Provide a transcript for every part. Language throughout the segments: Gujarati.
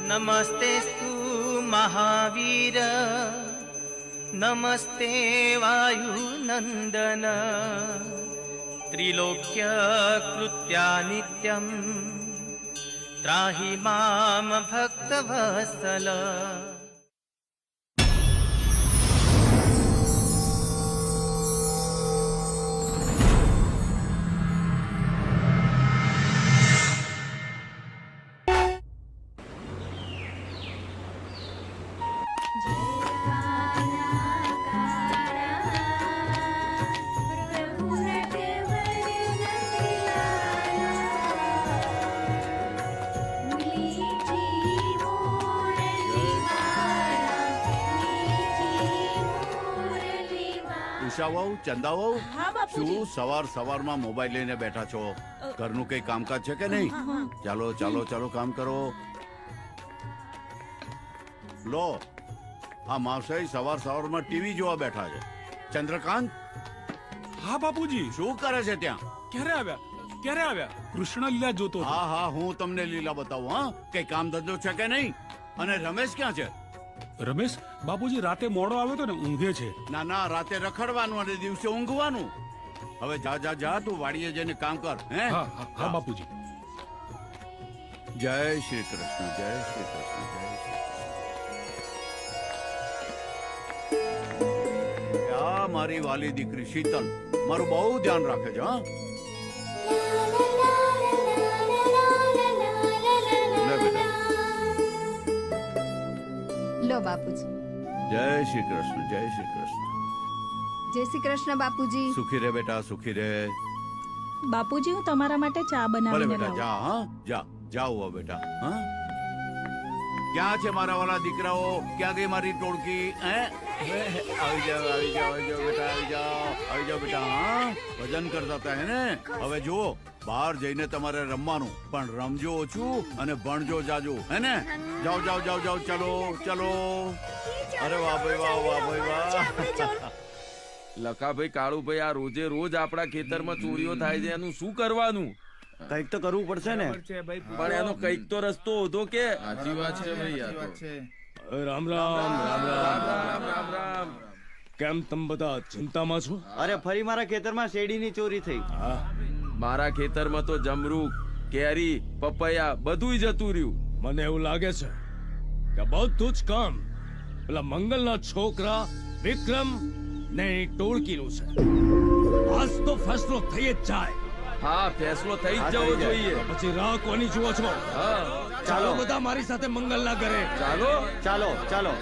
नमस्तेस्तु महावीर नमस्ते वायुनंदन त्रिलोक्य कृत्या नित्यं त्राहि मां भक्तवत्सल। ચંદાઓ શું સવાર સવારમાં મોબાઈલ લઈને બેઠા છો? ઘરનું કઈ કામકાજ છે કે નહીં? ચાલો ચાલો ચાલો કામ કરો. લો આ માવસાઈ સવાર સવારમાં ટીવી જોવા બેઠા છે. ચંદ્રકાંત. હા બાપુજી. શું કરે છે ત્યાં? ક્યારે આવ્યા? કૃષ્ણ લીલા જોતો. હા હા હું તમને લીલા બતાવું. હા કઈ કામ ધંધો છે કે નહીં? અને રમેશ ક્યાં છે? રમેશ બાપુજી રાતે મોડો આવ્યો તો ને, ઊંઘે છે. ના ના રાતે રખડવાનું અને દિવસે ઊંઘવાનું. હવે જા જા જા તું વાડીએ જઈને કામ કર. હે હા બાપુજી. જય શ્રી કૃષ્ણ, જય શ્રી કૃષ્ણ, જય શ્રી કૃષ્ણ. આ મારી વાલી દીકરી શીતલ મારું બહુ ધ્યાન રાખે છે. હા લો બાપુજી. જય શ્રી કૃષ્ણ, જય શ્રી કૃષ્ણ. જય શ્રી કૃષ્ણ બાપુજી. સુખી રે બેટા, સુખી રે. બાપુજી હું તમારા માટે ચા ભલે બનાવીને બેટા લાવું. જા. હા જા જાઓ બેટા. હા ક્યાં છે મારા વાલા દીકરાઓ? ક્યાં ગઈ મારી ટોળકી? આવી જાઓ આવી જાઓ આવી જાઓ બેટા, આવી જાઓ આવી જાઓ બેટા. હા ભજન કરતા હતા હે ને? હવે જુઓ બહાર જઈને તમારે રમવાનું, પણ રમજો ઓછું અને ભણજો જાજુ, હે ને? જાઓ જાઓ જાઓ જાઓ. ચલો ચલો. અરે વાહ ભાઈ વાહ, વાહ ભાઈ વાહ. લખાભાઈ, કાળુભાઈ, આ રોજે રોજ આપણા ખેતરમાં ચોરીઓ થાય છે, એનું શું કરવાનું? કઈક તો કરવું પડશે ને. પણ એનો કઈક તો રસ્તો હોતો કે. સાચી વાત છે ભાઈ. આ તો રામ રામ રામ રામ રામ રામ. કેમ તમે બધા ચિંતામાં છો? અરે ફરી મારા ખેતરમાં શેરડીની ચોરી થઈ. મારા ખેતરમાં તો જમરૂક, કેરી, પપૈયા બધુંય જતું રહ્યું. મને એવું લાગે છે કે બધું જ કામ પેલા મંગલના છોકરા વિક્રમ ને ટોળકીનું છે. આજ તો ફેસલો થઈ જ જાય. હા ફેસલો થઈ જ જવો જોઈએ. પછી રાહ કોની જુઓ છો? હા ચાલો બધા મારી સાથે મંગલના ઘરે. ચાલો ચાલો ચાલો.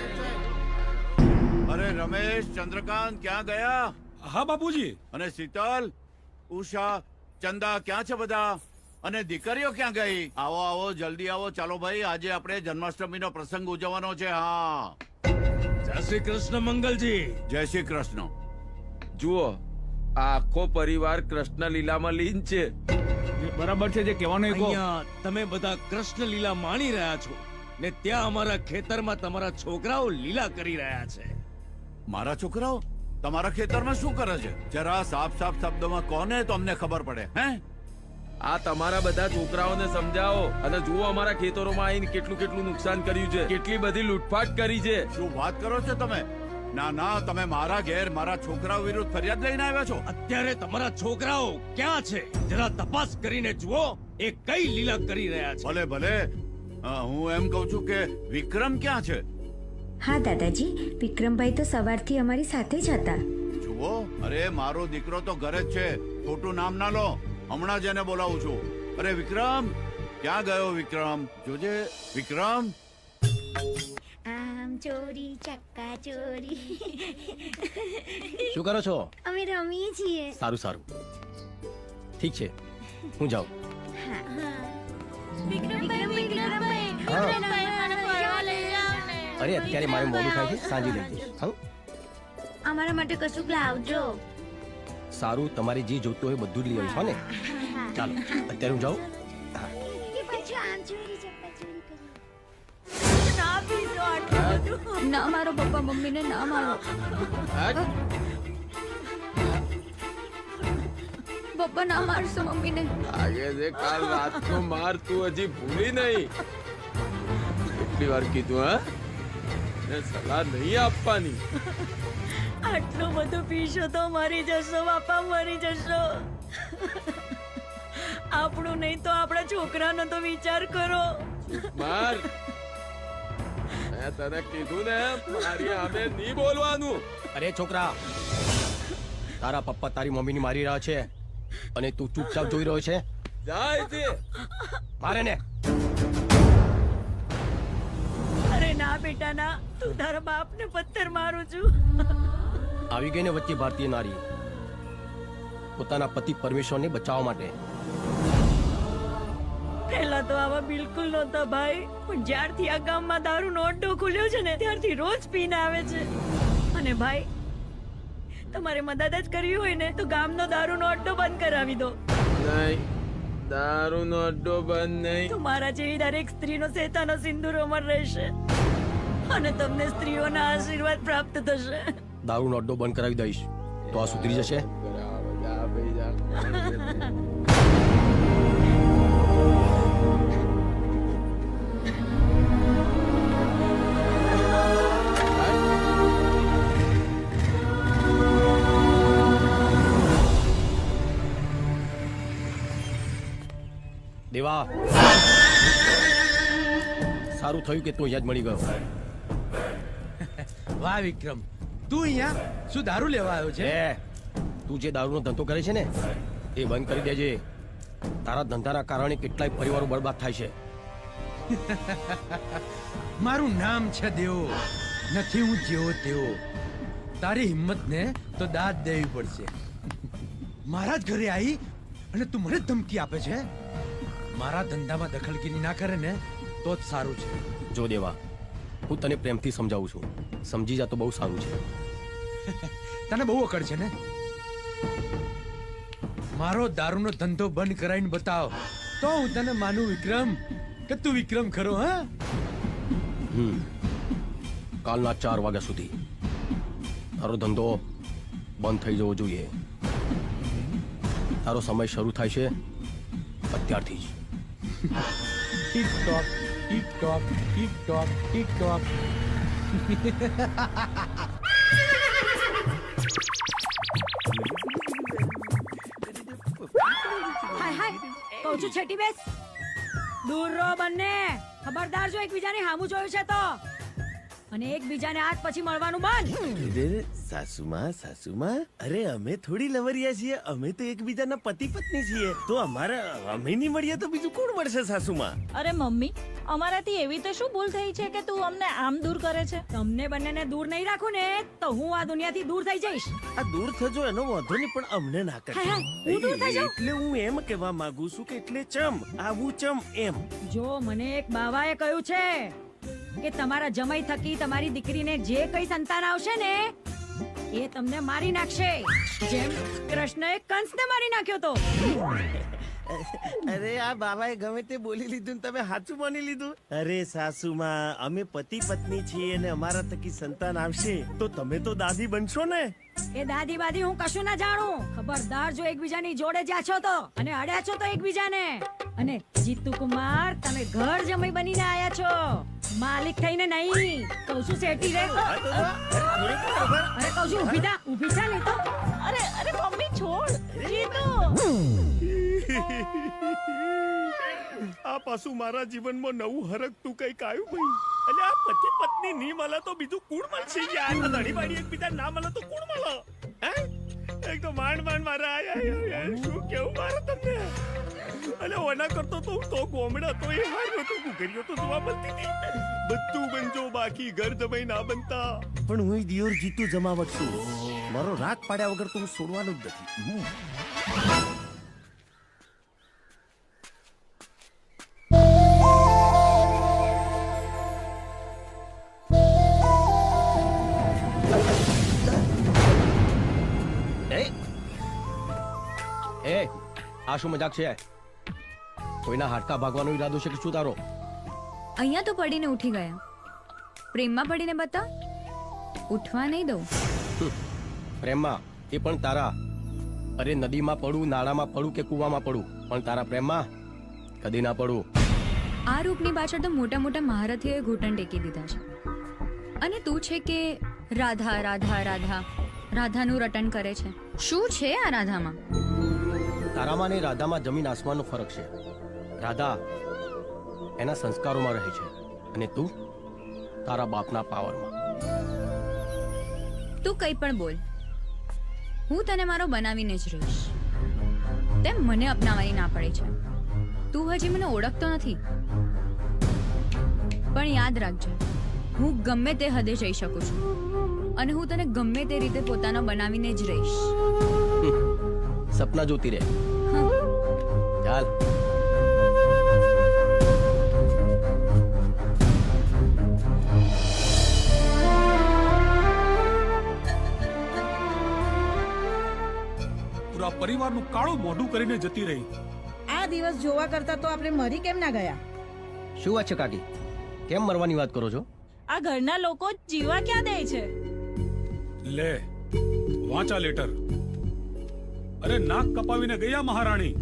અરે રમેશ, ચંદ્રકાંત ક્યાં ગયા? હા બાપુજી. અને શીતલ, ઉષા, ચંદા ક્યાં છે બધા? અને દીકરીઓ ક્યાં ગઈ? આવો આવો જલ્દી આવો. ચાલો ભાઈ આજે આપણે જન્માષ્ટમીનો પ્રસંગ ઉજવવાનો છે. હા જય શ્રી કૃષ્ણ મંગલજી. જય શ્રી કૃષ્ણ. જુઓ આ આખો પરિવાર કૃષ્ણ લીલામાં લીન છે. બરાબર છે જે કહેવાનું. અહીંયા તમે બધા કૃષ્ણ લીલા માણી રહ્યા છો ને ત્યાં અમારા ખેતરમાં તમારા છોકરાઓ લીલા કરી રહ્યા છે. મારા છોકરાઓ તમારા ખેતરમાં શું કરે છે? જરા સાફ સાફ શબ્દોમાં કોને તો અમને ખબર પડે. હે આ તમારા બધા છોકરાઓને સમજાવો. અને જુઓ અમારા ખેતરોમાં આવીને કેટલું કેટલું નુકસાન કર્યું છે, કેટલી બધી લૂંટફાટ કરી છે. શું વાત કરો છો તમે? ના ના તમે મારા ઘેર મારા છોકરાઓ વિરુદ્ધ ફરિયાદ લઈને આવ્યા છો? અત્યારે તમારા છોકરાઓ ક્યાં છે જરા તપાસ કરીને જુઓ એ કઈ લીલા કરી રહ્યા છે. ભલે ભલે. હું એમ કઉ છું કે વિક્રમ ક્યાં છે? હા દાદાજી, વિક્રમભાઈ તો સવારથી અમારી સાથે જ હતા. જુઓ અરે મારો દીકરો તો ઘરે જ છે. ખોટું નામ ના લો. હમણાં જ એને બોલાવું છું. અરે વિક્રમ ક્યાં ગયો? વિક્રમ જોજે. વિક્રમ આમ ચોરી ચક્કા ચોરી. શું કરો છો? અમે રમીએ છીએ. સારું સારું, ઠીક છે, હું જાઉં. અરે અત્યારે મારે મોડું થાય છે, સાંજે લઈ જઈશ. હા અમારા માટે કશું લાવજો. સારું, તમારે જે જોતું હોય બધું જ લઈ આવીશ. હો ને? ચાલો અત્યારે હું જાઉં. ના મારો પપ્પા મમ્મીને ના મારો. પપ્પા ના મારશો મમ્મીને. લાગે છે કાલ રાતનો માર તું હજી ભૂલી નહીં. કેટલી વાર કીધું હા ને સલાહ નહીં આપવાની. આટલું બધું પીશો તો મરી જશો બાપા, મરી જશો. આપણું નહીં તો આપણા છોકરાનો તો વિચાર કરો. માર મેં તને કીધું ને મારી સામે નહીં બોલવાનું. અરે છોકરા, તારા પપ્પા તારી મમ્મીની મારી રહ્યા છે અને તું ચૂપચાપ જોઈ રહ્યો છે. જાય છે મારે ને. અરે ના બેટા ના, તું તારા બાપને પથ્થર મારું છું. આવી ગઈ ને વચ્ચે ભારતીય નારી પોતાના પતિ પરમેશ્વરને બચાવવા માટે. પહેલા તો આવા બિલકુલ નહોતા ભાઈ, પણ જ્યારથી આ ગામમાં દારૂનો અડ્ડો ખુલ્યો છે ને ત્યારથી રોજ પીને આવે છે. અને ભાઈ તમારે મદદ જ કરવી હોય ને તો ગામનો દારૂનો અડ્ડો બંધ કરાવી દો. નહીં, દારૂનો અડ્ડો બંધ નહીં. તમારા જેવી દરેક સ્ત્રીનો શેતાનો સિંદૂર અમર રહેશે અને તમને સ્ત્રીઓના આશીર્વાદ પ્રાપ્ત થશે. દારૂનો અડ્ડો બંધ કરાવી દઈશ તો આ સુધરી જશે. દેવા, સારું થયું કે તું અહીંયા જ મળી ગયો. વાહ વિક્રમ, તું અહીંયા શું દારૂ લેવા આવ્યો છે? તું જે દારૂનો ધંધો કરે છે ને એ બંધ કરી દેજે. તારા ધંધાના કારણે કેટલાય પરિવારો બરબાદ થાય છે. મારું નામ છે દેવો, નથી હું જેવો તેવો. તારી હિંમતને તો દાદ દેવી પડશે. મારા જ ઘરે આવી અને તું મને ધમકી આપે છે? મારા ધંધામાં દખલગીરી ના કરે ને તો જ સારું છે. જો દેવા, હું તને પ્રેમથી સમજાવું છું, સમજી જા તો બહુ સારું છે. તને બહુ અકડ છે ને? મારો દારૂનો ધંધો બંધ કરાવીને બતાવ તો હું તને માનું વિક્રમ, કે તું વિક્રમ ખરો. હા, કાલના 4 વાગ્યા સુધી તારો ધંધો બંધ થઈ જવો જોઈએ. તારો સમય શરૂ થાય છે અત્યારથી જ. Tick tock tick tock tick tock tick tock. Hi hi, કહું છું છેટી બેસ. દૂર રહો બંને. ખબરદાર જો એકબીજાને સામું જોયું છે તો, અને એકબીજાને આજ પછી મળવાનું બંધ. સાસુમાં, અરે અમે થોડી લવરિયા છીએ, અમે તો એકબીજાના પતિ પત્ની છીએ. તો અમારા અમે નહીં મળીએ તો બીજું કોણ મળશે સાસુમાં? અરે મમ્મી, અમારાથી એવી તો શું ભૂલ થઈ છે કે તું અમને આમ દૂર કરે છે? તમને બંનેને દૂર નહીં રાખું ને તો હું આ દુનિયાથી દૂર થઈ જઈશ. આ દૂર થજો એનો વાંધો નહીં, પણ અમને ના કરે. હાય હાય, હું દૂર થઈ જાઉં? એટલે હું એમ કહેવા માંગુ છું કે એટલે ચમ આવું ચમ એમ. જો મને એક બાવાએ કહ્યું છે કે તમારા જમાઈ થકી તમારી દીકરીને જે કઈ સંતાન આવશે ને એ તમને મારી નાખશે, જેમ કૃષ્ણએ કંસને મારી નાખ્યો તો. અરે આ બાબાએ ગમે તે બોલી લીધું ને તમે સાચું માની લીધું. અરે સાસુમાં, અમે પતિ પત્ની છીએ અને અમારા થકી સંતાન આવશે તો તમે તો દાદી બનશો ને. એ દાદી બાદી હું કશું ના જાણું. ખબરદાર જો એકબીજાની જોડે જ્યાં છો તો અને અડ્યા છો તો એકબીજાને. અને જીતુ કુમાર, તમે ઘર જમાઈ બનીને આયા છો, માલિક થઈને નહીં. કહું છું શેઠી રે. અરે કહું છું ઊભી થા નહીં તો. અરે અરે મમ્મી છોડ. જીતુ, આ પાછું મારા જીવનમાં નવું હરકતું કઈક આવ્યું ભાઈ. એટલે આ પતિ પત્ની નહીં મળે તો બીજું કોણ મળશે? યાર ધણી બાડી એકબીજા ના મળે તો કોણ મળે? હે, એક તો માંડ મારા આયા. શું કેવું મારે તમને? અલે ઓના કરતો તો હું તો ગોમડા તો એ હાર્યો તો ગુગરીઓ તો જોવા મળતી હતી. બધું બનજો બાકી ઘર જમાઈ ના બનતા. પણ હું દિયોર જીતુ જમાવટ છું. મારો રાગ પાડ્યા વગર તો હું છોડવાનો જ નથી. આ શું મજાક છે? કોઈના હાડકા ભાગવાનો ઈરાદો છે કે શું તારો? અહીંયા તો પડીને ઉઠી ગયા. પ્રેમમાં પડીને બતા, ઉઠવા નહીં દઉં. પ્રેમમાં એ પણ તારા. અરે નદીમાં પડું, નાળામાં પડું કે કુવામાં પડું, પણ તારા પ્રેમમાં કદી ના પડું. આ રૂપની પાછળ તો મોટા મોટા મહારથીઓએ ઘૂંટણ ટેકી દીધા છે, અને તું છે કે રાધા રાધા રાધા રાધાનું રટન કરે છે. શું છે આ રાધામાં? તારામાં ને રાધામાં જમીન આસમાનનો ફરક છે. રાધા એના સંસ્કારોમાં રહે છે અને તું તારા બાપના પાવરમાં. તું કંઈ પણ બોલ, હું તને મારો બનાવીને જ રહીશ. તેમ મને અપનાવવાની ના પડે છે. તું હજી મને ઓળખતો નથી, પણ યાદ રાખજે, હું ગમે તે હદે જઈ શકું છું અને હું તને ગમે તે રીતે પોતાનો બનાવીને જ રહીશ. સપના જોતી રહે. ચાલ. પૂરા પરિવારનું કાળું મોઢું કરીને જતી રહી. આ દિવસ જોવા કરતા તો આપણે મરી કેમ ના ગયા? શું વાત છે કાકી? કેમ મરવાની વાત કરો છો? આ ઘરના લોકો જીવા ક્યાં દે છે? લે વાંચા લેટર. અરે નાક કપાવીને ગયા મહારાણી.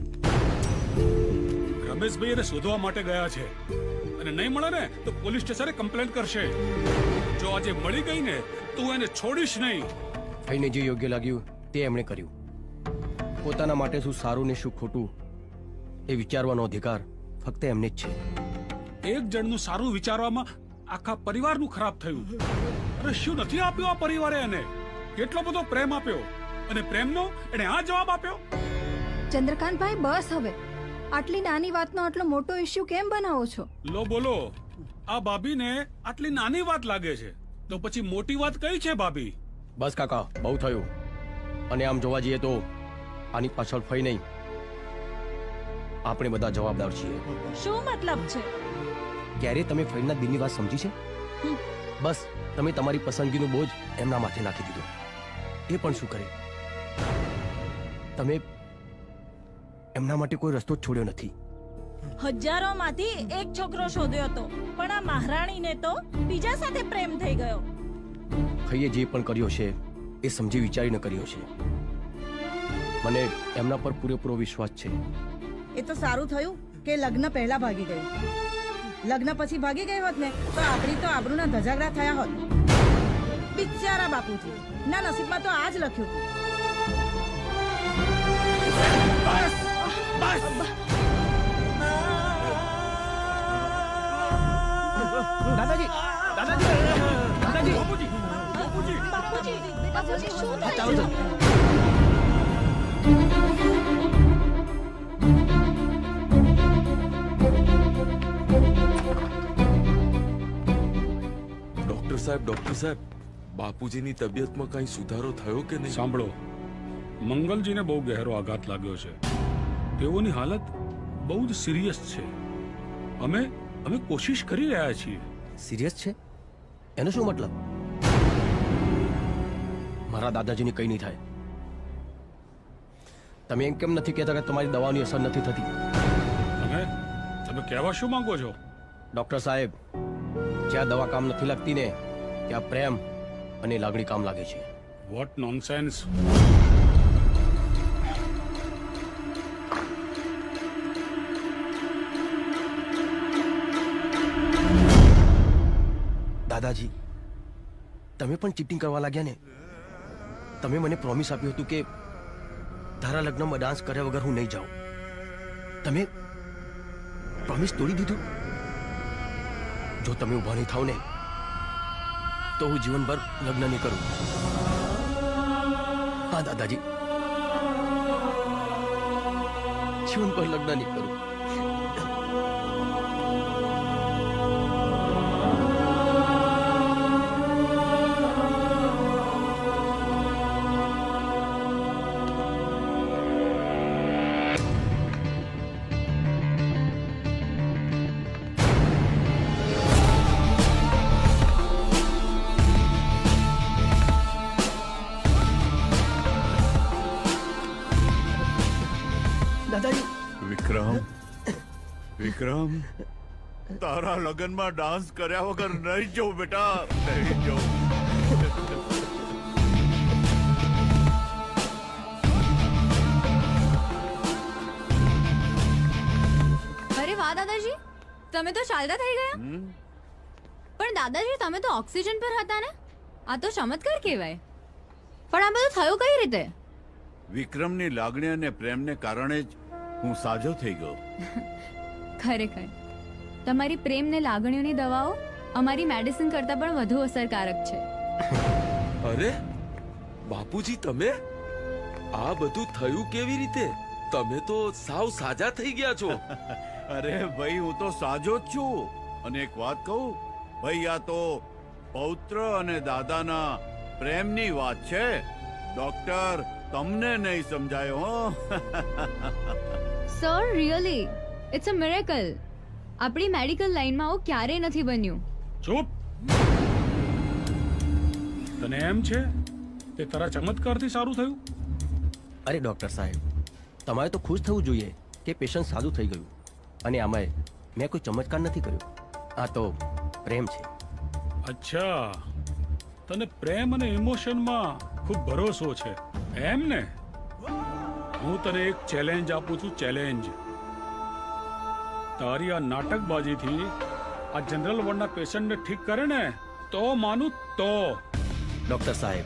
રમેશભાઈ એને શોધવા માટે ગયા છે અને નહીં મળે ને તો પોલીસ સ્ટેશને કમ્પ્લેન કરશે. જો આજે મળી ગઈ ને તું એને છોડીશ નહીં. ભાઈને જે યોગ્ય લાગ્યું તે એમણે કર્યું. પોતાના માટે શું સારું ને શું ખોટું એ વિચારવાનો અધિકાર ફક્ત એમને જ છે. એક જણનું સારું વિચારવામાં આખા પરિવારનું ખરાબ થયું. અરે શું નથી આપ્યું આ પરિવારે એને? કેટલો બધો પ્રેમ આપ્યો અને પ્રેમનો એને આ જવાબ આપ્યો. ચંદ્રકાંતભાઈ બસ હવે. આટલી નાની વાતનો આટલો મોટો ઇશ્યુ કેમ બનાવો છો? લો બોલો, આ ભાભીને આટલી નાની વાત લાગે છે તો પછી મોટી વાત કઈ છે ભાભી? બસ કાકા, બહુ થયું. અને આમ જોવા જઈએ તો આની પાછળ ફઈ નહીં, આપણે બધા જવાબદાર છીએ. શું મતલબ છે? ક્યારે તમે ફઈના દિલની વાત સમજી છે? બસ તમે તમારી પસંદગીનો બોજ એમના માથે નાખી દીધો. એ પણ શું કરે, તમે એમના માટે કોઈ રસ્તો જ છોડ્યો નથી. હજારોમાંથી એક છોકરો શોધ્યો હતો, પણ આ મહારાણીને તો બીજા સાથે પ્રેમ થઈ ગયો. ફઈએ જે પણ કર્યો છે એ સમજી વિચારીને કર્યો છે. મને એમના પર પૂરેપૂરો વિશ્વાસ છે. એ તો સારું થયું કે લગ્ન પહેલા ભાગી ગઈ. લગ્ન પછી ભાગી ગઈ હોત ને તો આપણી તો આબરૂના ધજાગરા થયા હોત. બિચારા બાપુજી ના નસીબમાં તો આ જ લખ્યું હતું. દાદાજી, દાદાજી, દાદાજી, બાપુજી, બાપુજી, શું થાય ચાલો છે? ડોક્ટર સાહેબ, બાપુજીની તબિયતમાં કઈ સુધારો થયો કે નહીં? સાંભળો, મંગલજીને બહુ ગહેરો આઘાત લાગ્યો છે. તેઓની હાલત બહુ જ સિરિયસ છે. અમે કોશિશ કરી રહ્યા છીએ. સિરિયસ છે એનો શું મતલબ? મારા દાદાજીને કઈ નહીં થાય. તમે એમ કેમ નથી કહેતા કે તમારી દવાની અસર નથી થતી? તમે કહેવા શું માંગો છો? ડોક્ટર સાહેબ, જ્યાં દવા કામ નથી લાગતી ને ત્યાં પ્રેમ અને લાગણી કામ લાગે છે. What nonsense. દાદાજી, તમે પણ ચીટિંગ કરવા લાગ્યા ને? તમે મને પ્રોમિસ આપ્યું હતું કે તારા લગ્નમાં ડાન્સ કર્યા વગર હું નહીં જાઉં. તમે પ્રોમિસ તોડી દીધું. જો તમે ઉભા નહીં થાવ ને તો હું જીવનભર લગ્ન નહીં કરું. હા દાદાજી, જીવનભર લગ્ન નહીં કરું. વિક્રમ, તારા લગનમાં ડાન્સ કર્યા વગર નહીં જાઉં બેટા, નહીં જાઉં. અરે વાહ દાદાજી, તમે તો ચાલતા થઈ ગયા. પણ દાદાજી તમે તો ઓક્સિજન પર હતા ને? આ તો ચમત્કાર કહેવાય. પણ આ બધું થયું કઈ રીતે? વિક્રમની લાગણી અને પ્રેમને કારણે જ હું સાજો થઈ ગયો. ખરેખર તમારી પ્રેમ ને લાગણીઓની દવાઓ અમારી મેડિસિન કરતા પણ વધુ અસરકારક છે. અરે બાપુજી, તમે આ બધું થયું કેવી રીતે? તમે તો સાવ સાજા થઈ ગયા છો. અરે ભાઈ, હું તો સાજો જ છું. અને એક વાત કહું ભાઈ, આ તો પૌત્ર અને દાદાના પ્રેમની વાત છે. ડોક્ટર, તમને નહીં સમજાયો હો. Sir really it's a miracle. આપણી મેડિકલ લાઈનમાં આવું ક્યારેય નથી બન્યું. ચૂપ. તને એમ છે કે તારા ચમત્કારથી સારું થયું? અરે ડોક્ટર સાહેબ, તમારે તો ખુશ થવું જોઈએ કે પેશન્ટ સારું થઈ ગયું. અને આમાં મેં કોઈ ચમત્કાર નથી કર્યો. આ તો પ્રેમ છે. અચ્છા, તને પ્રેમ અને ઇમોશનમાં ખૂબ ભરોસો છે એમ ને? હું તને એક ચેલેન્જ આપું છું. ચેલેન્જ. તારી આ નાટકબાજીથી આ જનરલ વોર્ડના પેશન્ટને ઠીક કરે ને તો માનું તો. ડોક્ટર સાહેબ,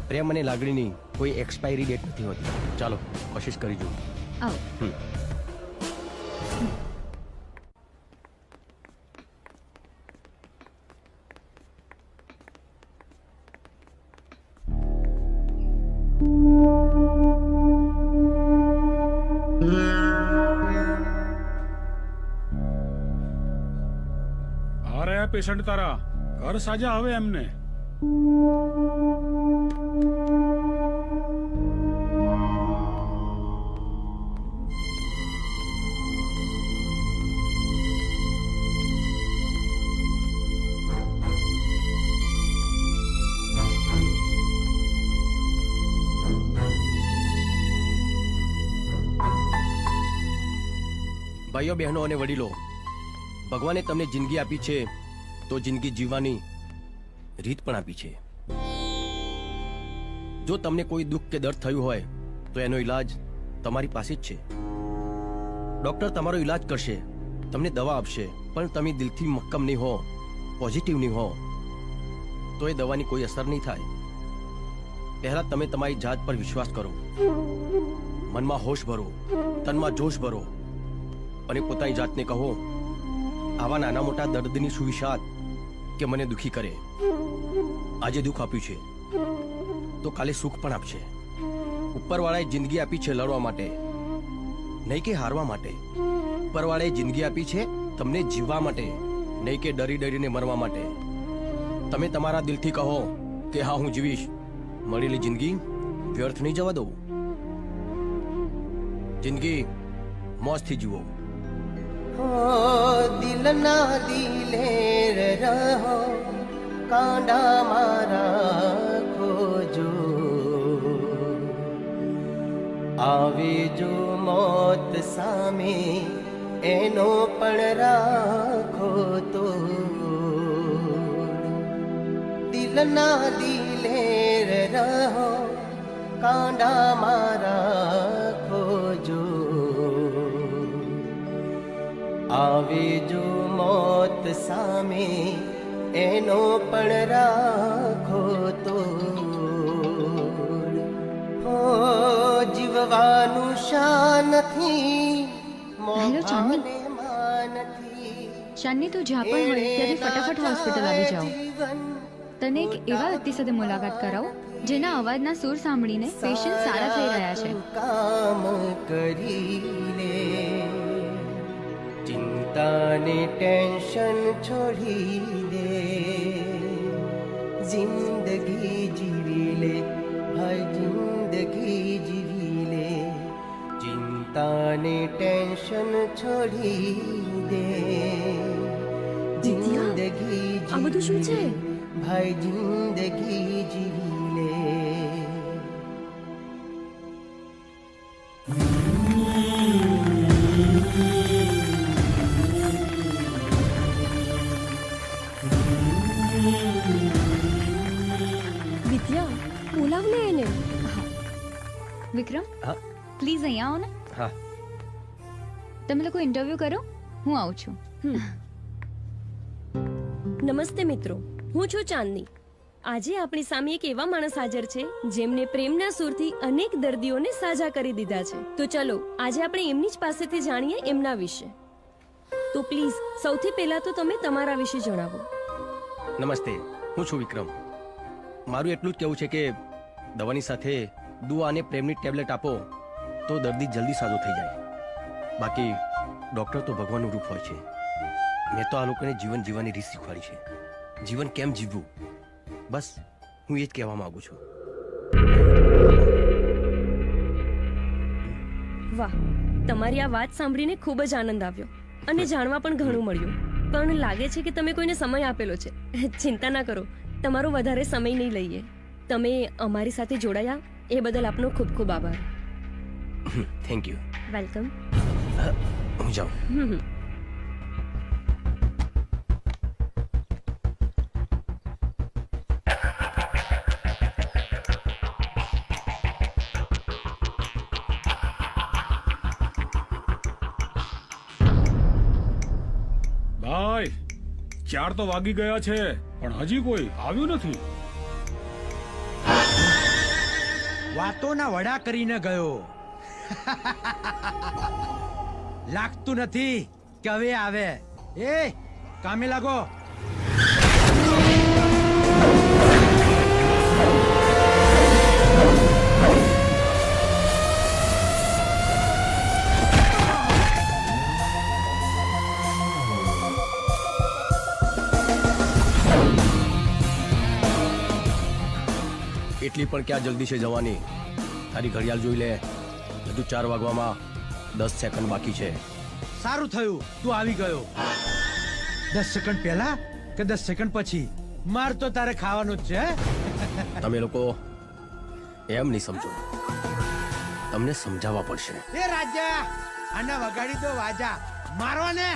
પ્રેમ અને લાગણીની કોઈ એક્સપાયરી ડેટ નથી હોતી. ચાલો કોશિશ કરી જુઓ. આવો. આ રહ્યા પેશન્ટ તારા. ઘર સાજા હવે એમને. ભાઈઓ, બહેનો અને વડીલો, ભગવાને તમને જિંદગી આપી છે તો જિંદગી જીવવાની રીત પણ આપી છે. જો તમને કોઈ દુઃખ કે દર્દ થયું હોય તો એનો ઈલાજ તમારી પાસે જ છે. ડોક્ટર તમારો ઈલાજ કરશે, તમને દવા આપશે, પણ તમે દિલથી મક્કમ નહીં હો, પોઝિટિવ નહીં હો તો એ દવાની કોઈ અસર નહીં થાય. પહેલા તમે તમારી જાત પર વિશ્વાસ કરો, મનમાં હોશ ભરો, તનમાં જોશ ભરો અને પોતાની જાતને કહો, આવા નાના મોટા દર્દની સુવિશાત કે મને દુખી કરે. આજે દુઃખ આપ્યું છે તો કાલે સુખ પણ આપશે. ઉપરવાળાએ જિંદગી આપી છે લડવા માટે, નહીં કે હારવા માટે. ઉપરવાળાએ જિંદગી આપી છે તમને જીવવા માટે, નહીં કે ડરી ડરીને મરવા માટે. તમે તમારા દિલથી કહો કે હા, હું જીવીશ. મળેલી જિંદગી વ્યર્થ નહીં જવા દઉં. જિંદગી મોજથી જીવો. દિલ ના દિલેર રહો, કાંડા મારા ખોજો. આવે જો મોત સામે એનો પણ રાખો તો. દિલ ના દિલેર રહો, કાંડા મારા ખોજો. આવે જો મોત સામે એનો પણ રાખો તો. જીવવાનું શાન નથી, હેલો ચાંદની. ચાંદની, તું જ્યાં પણ હોય ત્યાંથી ફટાફટ હોસ્પિટલ આવી જાઓ. તને એક એવા વ્યક્તિ સાથે મુલાકાત કરાવો જેના અવાજના સૂર સાંભળીને પેશન્ટ સારા થઈ રહ્યા છે. કામ કરી લે, ચિંતાને ટેન્શન છોડી દે. જિંદગી જીવી લે ભાઈ, જિંદગી જીવી લે. ચિંતાને ટેન્શન છોડી દે. જિંદગી આ બધું શું છે? ભાઈ, જિંદગી જીવી લે. વિદ્યા, બોલાવ લે એને. વિક્રમ, પ્લીઝ અહીંયા આવો ને. હા. તમે લોકો ઇન્ટરવ્યુ કરો, હું આવું છું. નમસ્તે મિત્રો, હું છું ચાંદની. આજે આપણી સામે એક એવા માણસ હાજર છે જેમને પ્રેમના સૂરથી અનેક દર્દીઓને સાજા કરી દીધા છે. તો ચલો આજે આપણે એમની જ પાસેથી જાણીએ એમના વિશે. તો પ્લીઝ સૌથી પહેલા તો તમે તમારા વિશે જણાવો. નમસ્તે, હું છું વિક્રમ. મારું એટલું જ કહેવું છે કે દવાની સાથે દુઆ અને પ્રેમની ટેબ્લેટ આપો તો દર્દી જલ્દી સાજો થઈ જાય. બાકી ડોક્ટર તો ભગવાનનું રૂપ હોય છે. મેં તો આ લોકોને જીવન જીવવાની રીત શીખવાડી છે. જીવન કેમ જીવવું, બસ હું એ જ કહેવા માંગુ છું. વાહ, તમારી આ વાત સાંભળીને ખૂબ જ આનંદ આવ્યો અને જાણવા પણ ઘણું મળ્યું. પણ લાગે છે કે તમે કોઈને સમય આપેલો છે. ચિંતા ના કરો, તમારો વધારે સમય નહીં લઈએ. તમે અમારી સાથે જોડાયા એ બદલ આપનો ખૂબ ખૂબ આભાર. Thank you. વેલકમ. હું જાઉં. ભાઈ, 4 તો વાગી ગયા છે પણ હજી કોઈ આવ્યું નથી. વાતોના વડા કરીને ગયો. લાગતું નથી કે હવે આવે. એ કામે લાગો. એટલી પણ ક્યાં જલ્દી છે જવાની? તારી ઘડિયાળ જોઈ લે, હજુ 4 વાગવામાં 10 સેકન્ડ બાકી છે. સારું થયું તું આવી ગયો. 10 સેકન્ડ પહેલા કે 10 સેકન્ડ પછી? માર તો તારે ખાવાનું જ છે. તમે લોકો એમ નહીં સમજો, તમને સમજાવવા પડશે. એ રાજા, આને વગાડી દો વાજા. મારો ને.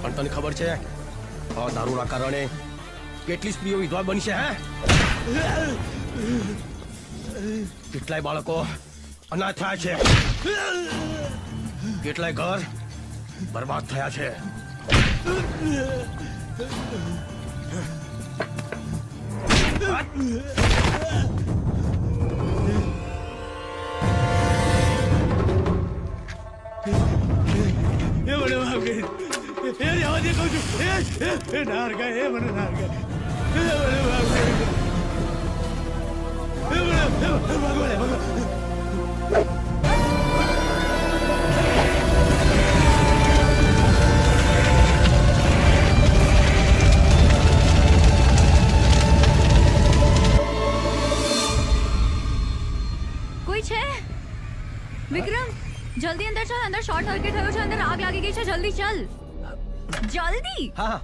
પણ તને ખબર છે આ દારૂના કારણે કેટલી સ્ત્રીઓ વિધવા બની છે? કેટલાય બાળકો અનાથ થયા છે, કેટલાય ઘર બરબાદ થયા છે. કોઈ છે? વિક્રમ, જલ્દી અંદર ચાલ. અંદર શોર્ટ સર્કિટ થયો છે, અંદર આગ લાગી ગઈ છે. જલ્દી ચાલ, જલ્દી. હા.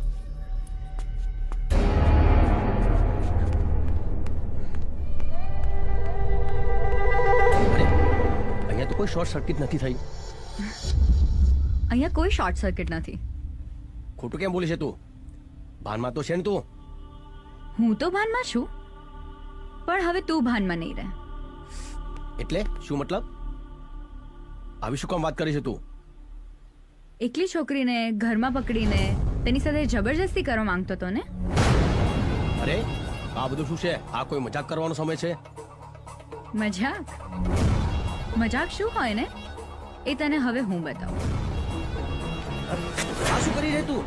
અહીંયા તો કોઈ શોર્ટ સર્કિટ નથી થઈ. અહીંયા કોઈ શોર્ટ સર્કિટ નથી. ખોટું કેમ બોલે છે તું? ભાનમાં તો છે ને તું? હું તો ભાનમાં છું, પણ હવે તું ભાનમાં નહીં રહે. એટલે શું મતલબ? આવી શું કામ વાત કરી છે તું? એકલી છોકરીને ઘરમાં પકડીને તેની સાથે જબરજસ્તી કરવા માંગતો હતો ને? અરે આ બધું શું છે? આ કોઈ મજાક કરવાનો સમય છે? મજાક? મજાક શું હોય ને એ તને હવે હું બતાવું. આ શું કરી રહી તું?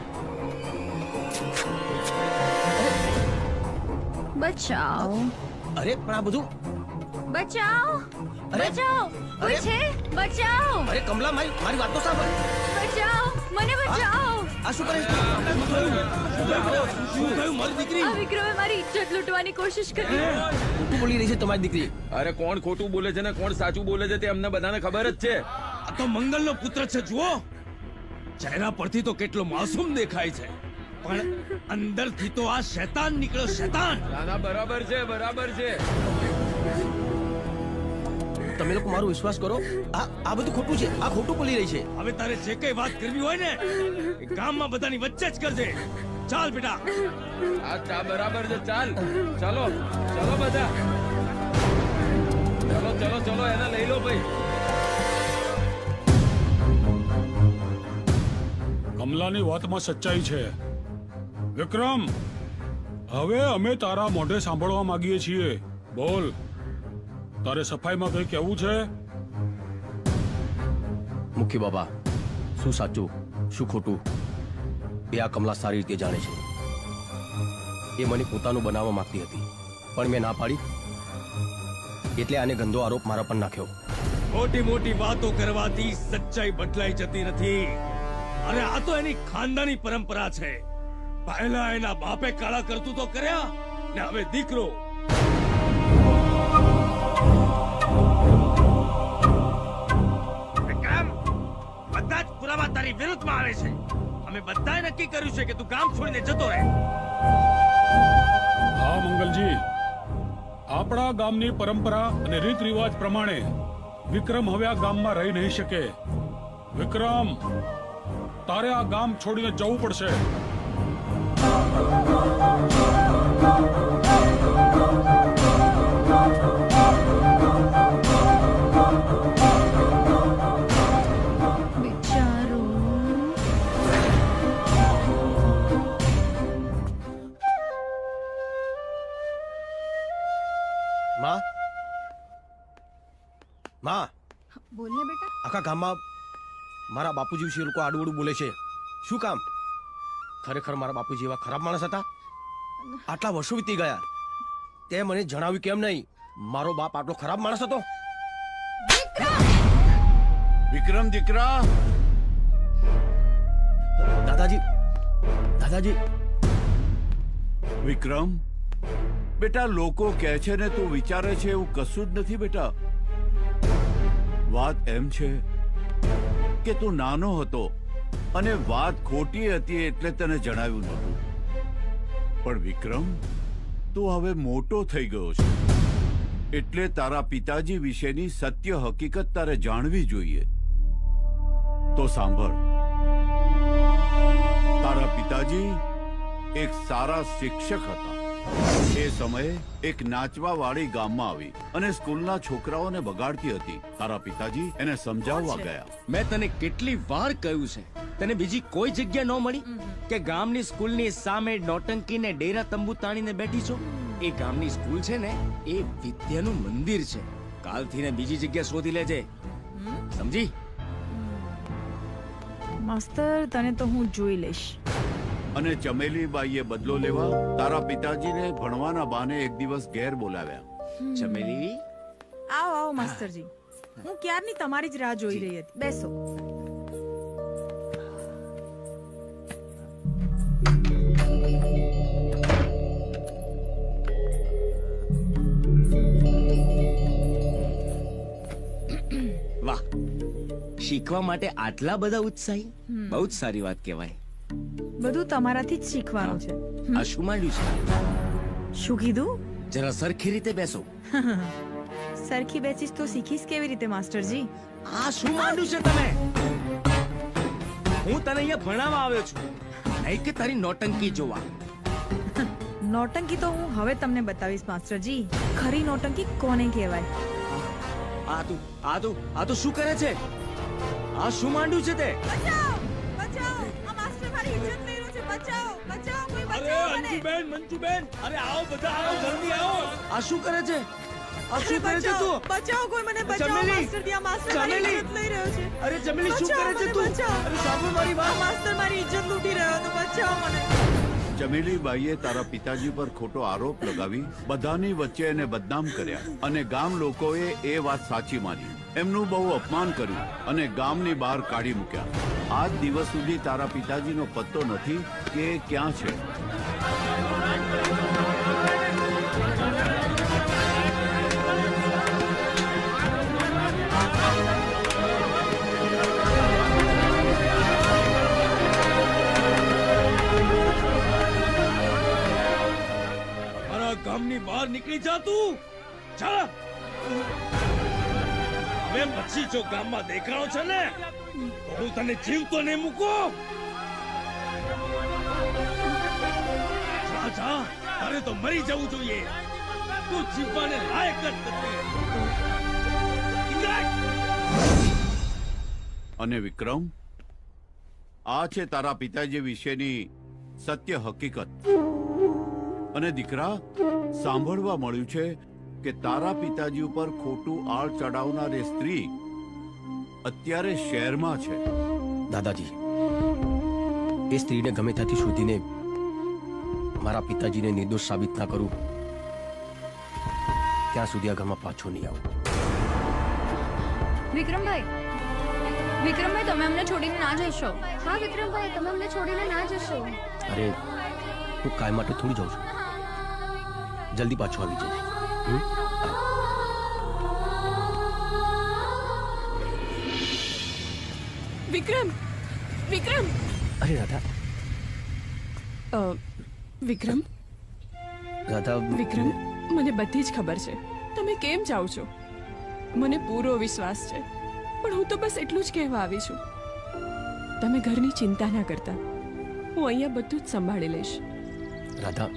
બચાવ. અરે પણ આ બધું બચાવ. બચાવ. કોઈ છે? બચાવ. અરે કમલા મારી વાત તો સાંભળ. બચાવ. મને બચાવ. આ શું કરે? શું થયું મારી દીકરી? આ વિક્રમે મારી ઇજ્જત લૂંટવાની કોશિશ કરી. ખોટું બોલી રહી છે તમારી દીકરી. અરે કોણ ખોટું બોલે છે ને કોણ સાચું બોલે છે તે અમને બધાને ખબર જ છે. આ તો મંગલનો પુત્ર છે, જુઓ. ચહેરા પરથી તો કેટલો માસૂમ દેખાય છે, પણ અંદરથી તો આ શૈતાન નીકળ્યો, શૈતાન. ના બરાબર છે, બરાબર છે. તમે લોકો મારો વિશ્વાસ કરો, આ બધું ખોટું છે. આ ખોટું બોલી રહી છે. હવે તારે જે કઈ વાત કરવી હોય ને એ ગામમાં બધાની વચ્ચે જ કરજે. ચાલ બેટા. આ બરાબર છે. ચાલ ચાલો ચાલો બધા. ચલો ચલો ચલો એને લઈ લો ભાઈ. કમલાની વાતમાં સચ્ચાઈ છે. વિક્રમ, હવે અમે તારા મોઢે સાંભળવા માંગીએ છીએ. બોલ, તારે સફાઈમાં કઈ કહેવું છે? મુખી બાબા, શું સાચું શું ખોટું એ આ કમલા સારી રીતે જાણે છે. એ મને પોતાનું બનાવવા માંગતી હતી, પણ મેં ના પાડી, એટલે આને ગંદો આરોપ મારા પર નાખ્યો. મોટી મોટી વાતો કરવાથી સચ્ચાઈ બદલાઈ જતી નથી. અરે આ તો એની ખાનદાની પરંપરા છે. પહેલા એના બાપે કાળા કરતું તો કર્યા, ને હવે દીકરો. વિક્રમ, બધા જ પુરાવા તારી વિરુદ્ધમાં આવે છે. અમે બધાએ નક્કી કર્યું છે કે તું ગામ છોડીને જતો રહે. હા મંગલજી, આપણા ગામની પરંપરા અને રીત રિવાજ પ્રમાણે વિક્રમ હવે આ ગામમાં રહી નહીં શકે. વિક્રમ, તારે આ ગામ છોડીને જવું પડશે. માં, બોલ ને બેટા. આખા ગામમાં મારા બાપુજી વિશે લોકો આડું બોલે છે. શું કામ? ખરેખર મારા બાપુજી એવા ખરાબ માણસ હતા? આટલા વર્ષો વીતી ગયા, તે મને જણાવ્યું કેમ નહીં? મારો બાપ આટલો ખરાબ માણસ હતો? વિક્રમ દીકરા. દાદાજી, દાદાજી. વિક્રમ બેટા, લોકો કહે છે ને તું વિચારે છે એવું કશું જ નથી બેટા. વાત એમ છે કે તું નાનો હતો અને વાત ખોટી હતી એટલે તને જણાવ્યું નહોતું. પણ વિક્રમ, તું હવે મોટો થઈ ગયો છે, એટલે તારા પિતાજી વિશેની સત્ય હકીકત તારે જાણવી જોઈએ. તો સાંભળ, તારા પિતાજી એક સારા શિક્ષક હતા. એ સમયે એક નાચવા વાળી ગામમાં આવી અને સ્કૂલના છોકરાઓને બગાડતી હતી. તારા પિતાજી એને સમજાવવા ગયા. મેં તને કેટલી વાર કહ્યું છે, તને બીજી કોઈ જગ્યા ન મળી કે ગામની સ્કૂલની સામે નોટંકી ને ડેરા તંબુ તાણીને બેઠી છો? એ ગામની સ્કૂલ છે ને એ વિદ્યાનું મંદિર છે. કાલથી ને બીજી જગ્યા શોધી લેજે, સમજી? માસ્તર, તને તો હું જોઈ લઈશ. અને ચમેલી બાઈએ બદલો લેવા તારા પિતાજીને ભણવાના બહાને એક દિવસ ઘેર બોલાવ્યા. ચમેલી, આવો આવો માસ્તરજી. હું ક્યારની તમારી જ રાહ જોઈ રહી હતી. બેસો. વાહ, શીખવા માટે આટલા બધા ઉત્સાહી, બહુ જ સારી વાત કહેવાય. બધું તમારાથી જ શીખવાનું છે. આ શું માંડ્યું છે? શું કીધું? જરા સરખી રીતે બેસો. સરખી બેસીશ તો શીખીશ કેવી રીતે માસ્ટરજી? આ શું માંડ્યું છે તમે? હું તને અહીંયા ભણાવવા આવ્યો છું, નહીં કે તારી નોટંકી જોવા. નોટંકી તો હું હવે તમને બતાવીશ માસ્ટરજી. ખરી નોટંકી કોને કહેવાય? આ તું શું કરે છે? આ શું માંડ્યું છે તે? મંજુબેન, અરે આવો બધા, આવો જલ્દી આવો. આ શું કરે છે? આ શું કરે છે તું? બચાવો, કોઈ મને બચાવો. માસ્ટરજી, આ માસ્ટર મારી ઇજ્જત લઈ રહ્યો છે. અરે ચમેલી, શું કરે છે તું? અરે સાંભળ મારી વાત. માસ્ટર મારી ઇજ્જત લૂંટી રહ્યો હતો. બચાવો મને. ચમેલી બાઈએ તારા પિતાજી પર ખોટો આરોપ લગાવી બધાની વચ્ચે એને બદનામ કર્યા અને ગામ લોકોએ એ વાત સાચી માની. એમનું બહુ અપમાન કર્યું અને ગામની બહાર કાઢી મૂક્યા. આજ દિવસ સુધી તારા પિતાજીનો પત્તો નથી કે એ ક્યાં છે. ગામની બહાર નીકળી જા તું. જા. હવે પછી જો ગામમાં દેખાણો છે ને તો હું તને જીવતો નહીં મૂકું. જા, તારે તો મરી જવું જોઈએ. તું જીવવાને લાયક જ નથી. અને વિક્રમ, આ છે તારા પિતાજી વિશેની સત્ય હકીકત. અને દીકરા, સાંભળવા મળ્યું છે કે તારા પિતાજી ઉપર ખોટું આળ ચડાવનાર એ સ્ત્રી અત્યારે શહેરમાં છે. દાદાજી, એ સ્ત્રીને ગમે ત્યાંથી શોધીને મારા પિતાજીને નિર્દોષ સાબિત ના કરું ત્યાં સુધી આ ઘરમાં પાછો નહીં આવું. વિક્રમભાઈ, તમે અમને છોડીને ના જશો? હા વિક્રમભાઈ, તમે અમને છોડીને ના જશો. અરે, હું કાયમ માટે થોડી જાઉં છું. જલ્દી પાછો આવી જજે. વિક્રમ, અરે રાધા. વિક્રમ, મને બધી જ ખબર છે તમે કેમ જાઓ છો. મને પૂરો વિશ્વાસ છે, પણ હું તો બસ એટલું જ કહેવા આવી છું. તમે ઘરની ચિંતા ના કરતા, હું અહીંયા બધું જ સંભાળી લઈશ. રાધા,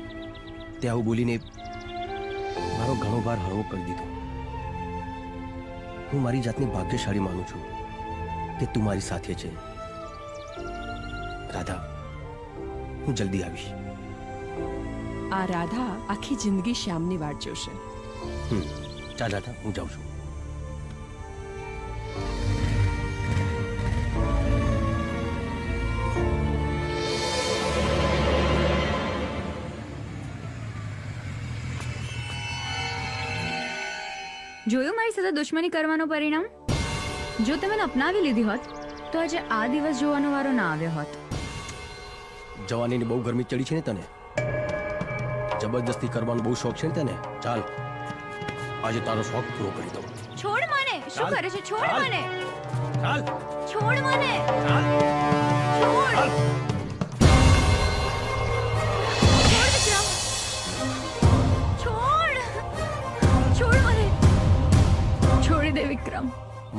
તે આવું બોલીને મારો ઘણો ભાર હળવો કરી દીધો. હું મારી જાતને ભાગ્યશાળી માનું છું કે તું મારી સાથે છે. રાધા, હું જલ્દી આવીશ. આ રાધા આખી જિંદગી શ્યામની વાટ જોશે. ચાલ રાધા, હું જાઉં છું. જોયું મારી સાથે દુશ્મની કરવાનું પરિણામ? જો તમે અપનાવી લીધી હોત તો આજે આ દિવસ જોવાનો વારો ના આવ્યો હોત. જવાનીની બહુ ગરમી ચડી છે ને તને? જબરદસ્તી કરવાનો બહુ શોખ છે ને તને? ચાલ, આજે તારો શોખ પૂરો કરી દઉં. છોડ મને. શું કરે છે? છોડ મને. ચાલ, છોડ મને. ચાલ, છોડ. છોડ મને. છોડી દે વિક્રમ.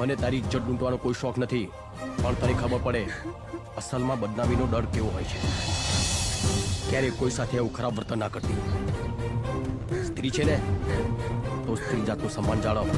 મને તારી ઇજ્જત લૂંટવાનો કોઈ શોખ નથી, પણ તને ખબર પડે અસલમાં બદનામીનો ડર કેવો હોય છે. ક્યારેય કોઈ સાથે એવું ખરાબ વર્તન ના કરતી. સ્ત્રી છે ને તો સ્ત્રી જાતનું સન્માન જાળવ.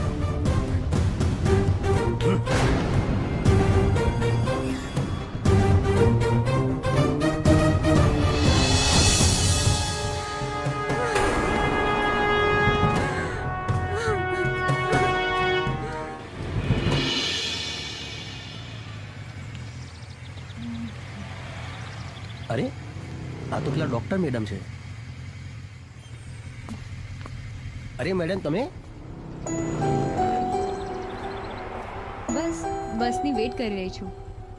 અરે, આ તો પેલા ડોક્ટર મેડમ છે. અરે મેડમ, તમે? બસની વેટ કરી રહી છું.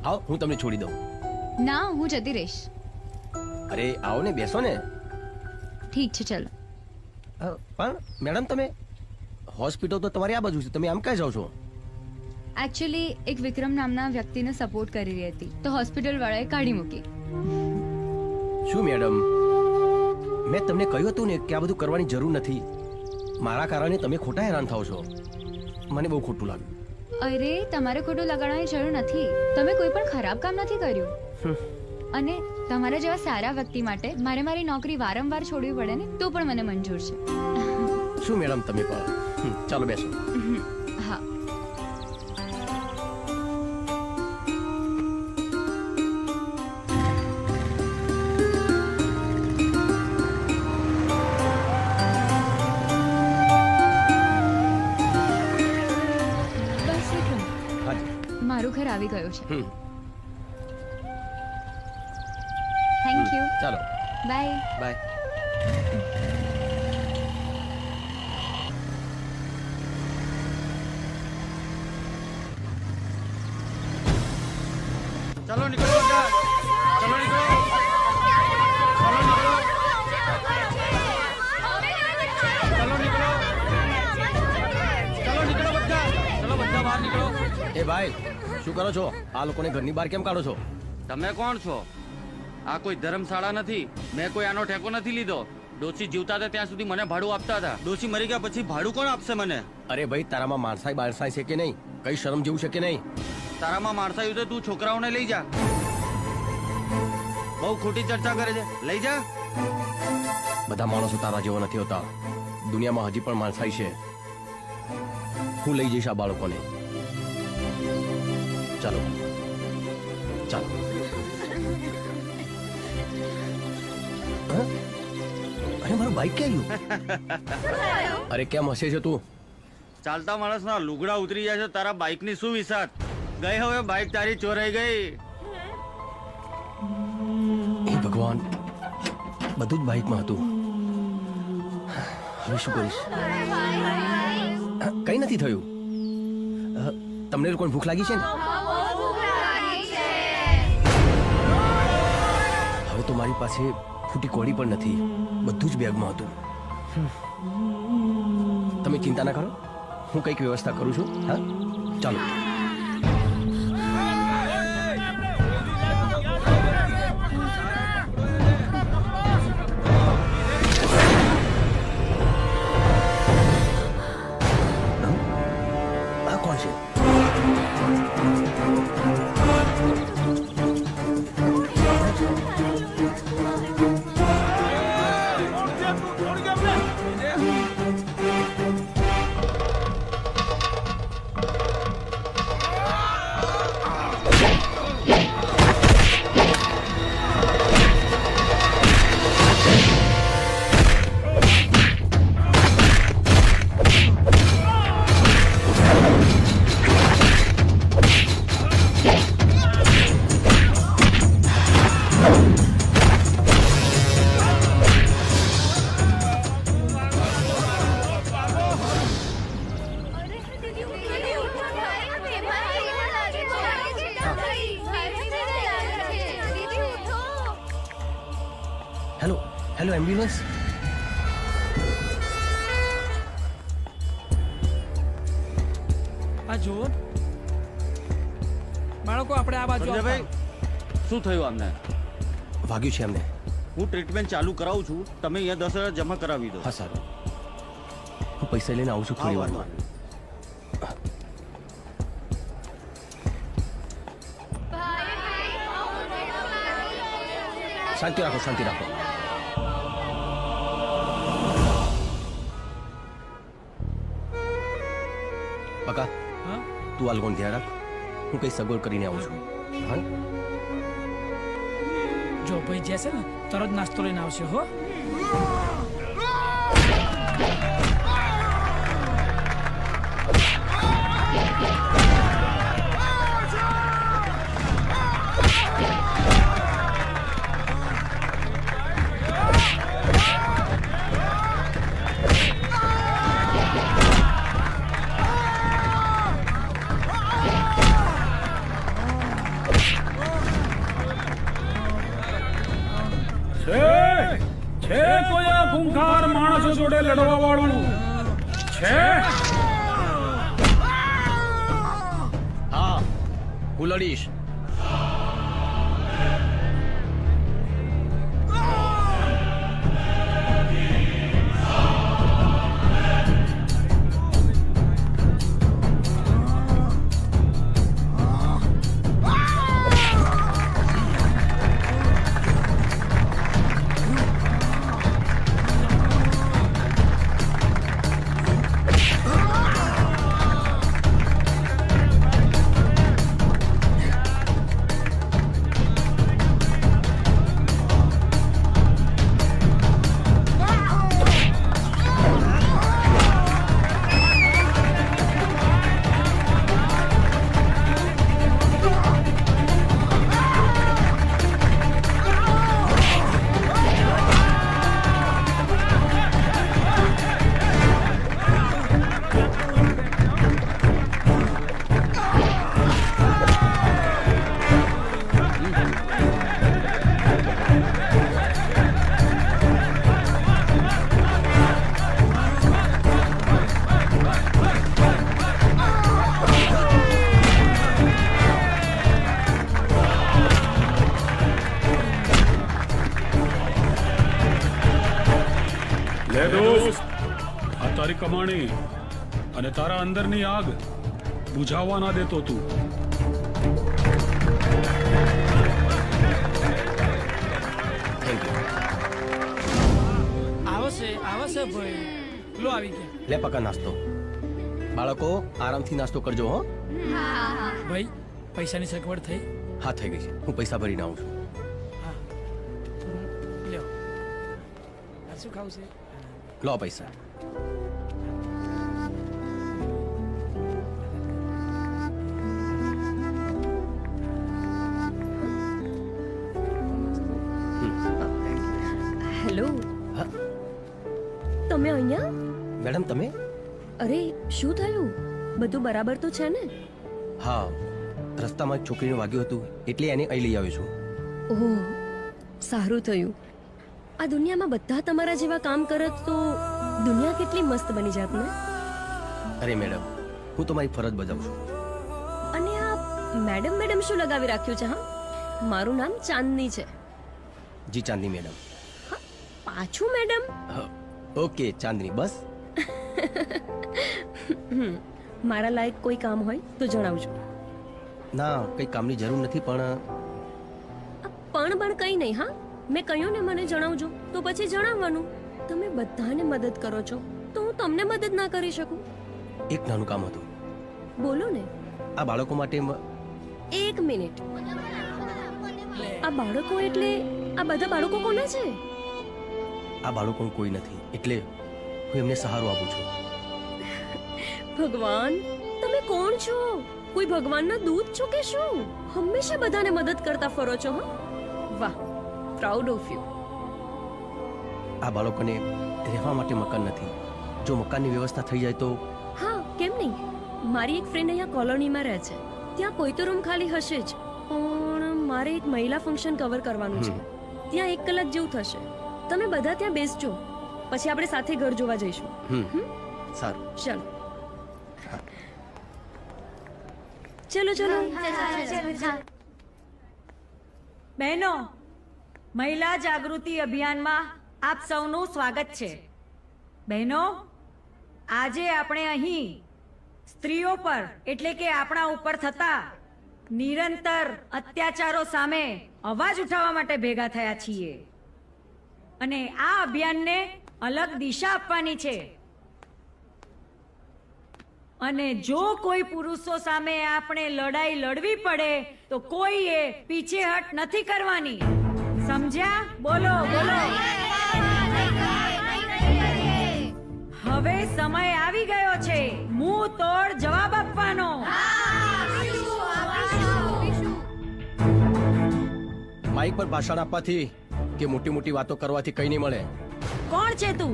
આવો, હું તમને છોડી દઉં. ના, હું જતી રહીશ. અરે આવો ને, બેસો ને. ઠીક છે, ચલો. પણ મેડમ, તમે હોસ્પિટલ તો તમારી આ બાજુ છે, તમે આમ ક્યાં જાઓ છો? એકચ્યુઅલી એક વિક્રમ નામના વ્યક્તિને સપોર્ટ કરી રહી હતી તો હોસ્પિટલ વાળાએ કાઢી મૂકી. શું મેડમ, મેં તમને કહ્યું હતું ને કે આ બધું કરવાની જરૂર નથી. મારા કારણે તમે ખોટા હેરાન થાઓ છો. મને બહુ ખોટું લાગ્યું. અરે, તમારે ખોટું લગાડવાની જરૂર નથી. તમે કોઈ પણ ખરાબ કામ નથી કર્યું. અને તમારા જેવા સારા વ્યક્તિ માટે મારે મારી નોકરી વારંવાર છોડવી પડે ને તો પણ મને મંજૂર છે. શું મેડમ તમે પણ ચાલો બેસો. હા. બસ વિક્રમ, મારું ઘર આવી ગયું છે. Thank you. ચાલો બાય. બાય. चलो निकलो बेटा, चलो निकलो, चलो निकलो, चलो निकलो, चलो निकलो बच्चा, चलो बच्चा बहार निकलो. એ ભાઈ શું કરો છો? આ લોકોને ઘરની બહાર કેમ કાઢો છો? તમે કોણ છો? આ કોઈ ધર્મશાળા નથી. મેં કોઈ આનો ઠેકો નથી લીધો. ડોશી જીવતા હતા ત્યાં સુધી મને ભાડું આપતા હતા. ડોશી મરી ગયા પછી ભાડું કોણ આપશે મને? અરે ભાઈ તારામાં માણસાઈ બાણસાઈ છે કે નહીં? કઈ શરમ જેવું છે કે નહીં? તારામાં માણસાયું તો તું છોકરાઓને લઈ જા. બહુ ખોટી ચર્ચા કરે છે. લઈ જા. બધા માણસો તારા જેવા નથી હોતા. દુનિયામાં હજી પણ માણસાઈ છે. હું લઈ જઈશ આ બાળકોને. ચાલો ચાલો. અરે મારું બાઈક ક્યાં ગયું? અરે કેમ હસે છે તું? ચાલતા માણસના લુગડા ઉતરી જાય છે, તારા બાઈકની શું વિસાત? ગઈ હવે બાઈક તારી ચોરાઈ ગઈ. હે ભગવાન, બધું જ બાઈકમાં હતું. હવે શું કરીશ? કઈ નથી થયું. તમને લોકોને ભૂખ લાગી છે ને? હવે તો મારી પાસે ફૂટી કોળી પણ નથી. બધું જ બેગમાં હતું. તમે ચિંતા ના કરો, હું કંઈક વ્યવસ્થા કરું છું. હા ચાલો. આ કોણ છે? Hello hello, ambulance. આ જુઓ બાળકો, આપણે આ બાજુ. ભાઈ શું થયું આમને? વાગ્યું છે એમને. હું ટ્રીટમેન્ટ ચાલુ કરાવું છું, તમે અહીંયા 10,000 જમા કરાવી દો. હા સારું, હું પૈસા લઈને આવું છું થોડી વારમાં. શાંતિ રાખો, શાંતિ રાખો. બકા, તું આ લોકોને ધ્યાન રાખ. હું કઈ સગવડ કરીને આવું છું. હા, જો ભાઈ જશે ને તરત નાસ્તો લઈને આવશે. હો છે કોઈ આ ખૂંખાર માણસો જોડે લડવા વાળું છે? હા, હું લડીશ. એ દોસ્ત, આ તારી કમાણી અને તારા અંદરની આગ બુઝાવવા ના દેતો તું. આવશે ભાઈ. લો આવી ગયા. લે પકા નાસ્તો. બાળકો આરામથી નાસ્તો કરજો હો. ભાઈ પૈસાની સગવડ થઈ? હા થઈ ગઈ છે. હું પૈસા ભરીને આવું છું. લ્યો. આ શું ખાવું છે? લો પૈસા. હેલો. તમે અહીંયા? મેડમ તમે? અરે શું થયું? બધું બરાબર તો છે ને? હા, રસ્તામાં એક છોકરીને વાગ્યું હતું એટલે એને અહીં લઈ આવ્યો છું. ઓહ, સારું થયું. આ દુનિયામાં બધા તમારા જેવા કામ કરત તો દુનિયા કેટલી મસ્ત બની જાત ને? અરે મેડમ, હું તમારી ફરજ બજાવું છું. અને આ મેડમ મેડમ શું લગાવી રાખ્યું છે? હા, મારું નામ ચાંદની છે. જી ચાંદની મેડમ. પાછું મેડમ? ઓકે ચાંદની, બસ. મારા લાયક કોઈ કામ હોય તો જણાવજો. ના, કઈ કામની જરૂર નથી, પણ કઈ નહીં. હા, મેં કહ્યું ને મને જણાવજો તો પછી જણાવવાનું. તમે બધાને મદદ કરો છો તો હું તમને મદદ ના કરી શકું? એક નાનું કામ હતું. બોલો ને. આ બાળકો માટે. એક મિનિટ. આ બાળકો એટલે આ બધા બાળકો કોના છે? આ બાળકો કોઈ નથી એટલે હું એમને સહારો આપું છું. ભગવાન, તમે કોણ છો? કોઈ ભગવાનના દૂત છો કે શું? હંમેશા બધાને મદદ કરતા ફરો છો. હા, વાહ, પ્રાઉડ ઓફ યુ. આ બાળકોને રહેવા માટે મકાન નથી. જો મકાનની વ્યવસ્થા થઈ જાય તો. હા, કેમ નહીં. મારી એક ફ્રેન્ડ અહીંયા કોલોનીમાં રહે છે. ત્યાં કોઈ તો રૂમ ખાલી હશે જ, પણ મારે એક મહિલા ફંક્શન કવર કરવાનું છે. ત્યાં 1 કલાક જેવું થશે. તમે બધા ત્યાં બેસજો, પછી આપણે સાથે ઘર જોવા જઈશું. સારું. ચલો ચલો. બહેનો, મહિલા જાગૃતિ અભિયાનમાં આપ સૌનું સ્વાગત છે. બહેનો, આજે આપણે અહીં સ્ત્રીઓ પર એટલે કે આપણા ઉપર થતા નિરંતર અત્યાચારો સામે અવાજ ઉઠાવવા માટે ભેગા થયા છીએ અને આ અભિયાનને અલગ દિશા આપવાની છે. અને જો કોઈ પુરુષો સામે આપણે લડાઈ લડવી પડે તો કોઈએ પીછેહટ નથી કરવાની. સમજ્યા? બોલો બોલો. હવે સમય આવી ગયો છે મુંહ તોડ જવાબ આપવાનો. માઇક પર ભાષણ આપવાથી કે મોટી મોટી વાતો કરવાથી કઈ નહીં મળે. કોણ છે તું?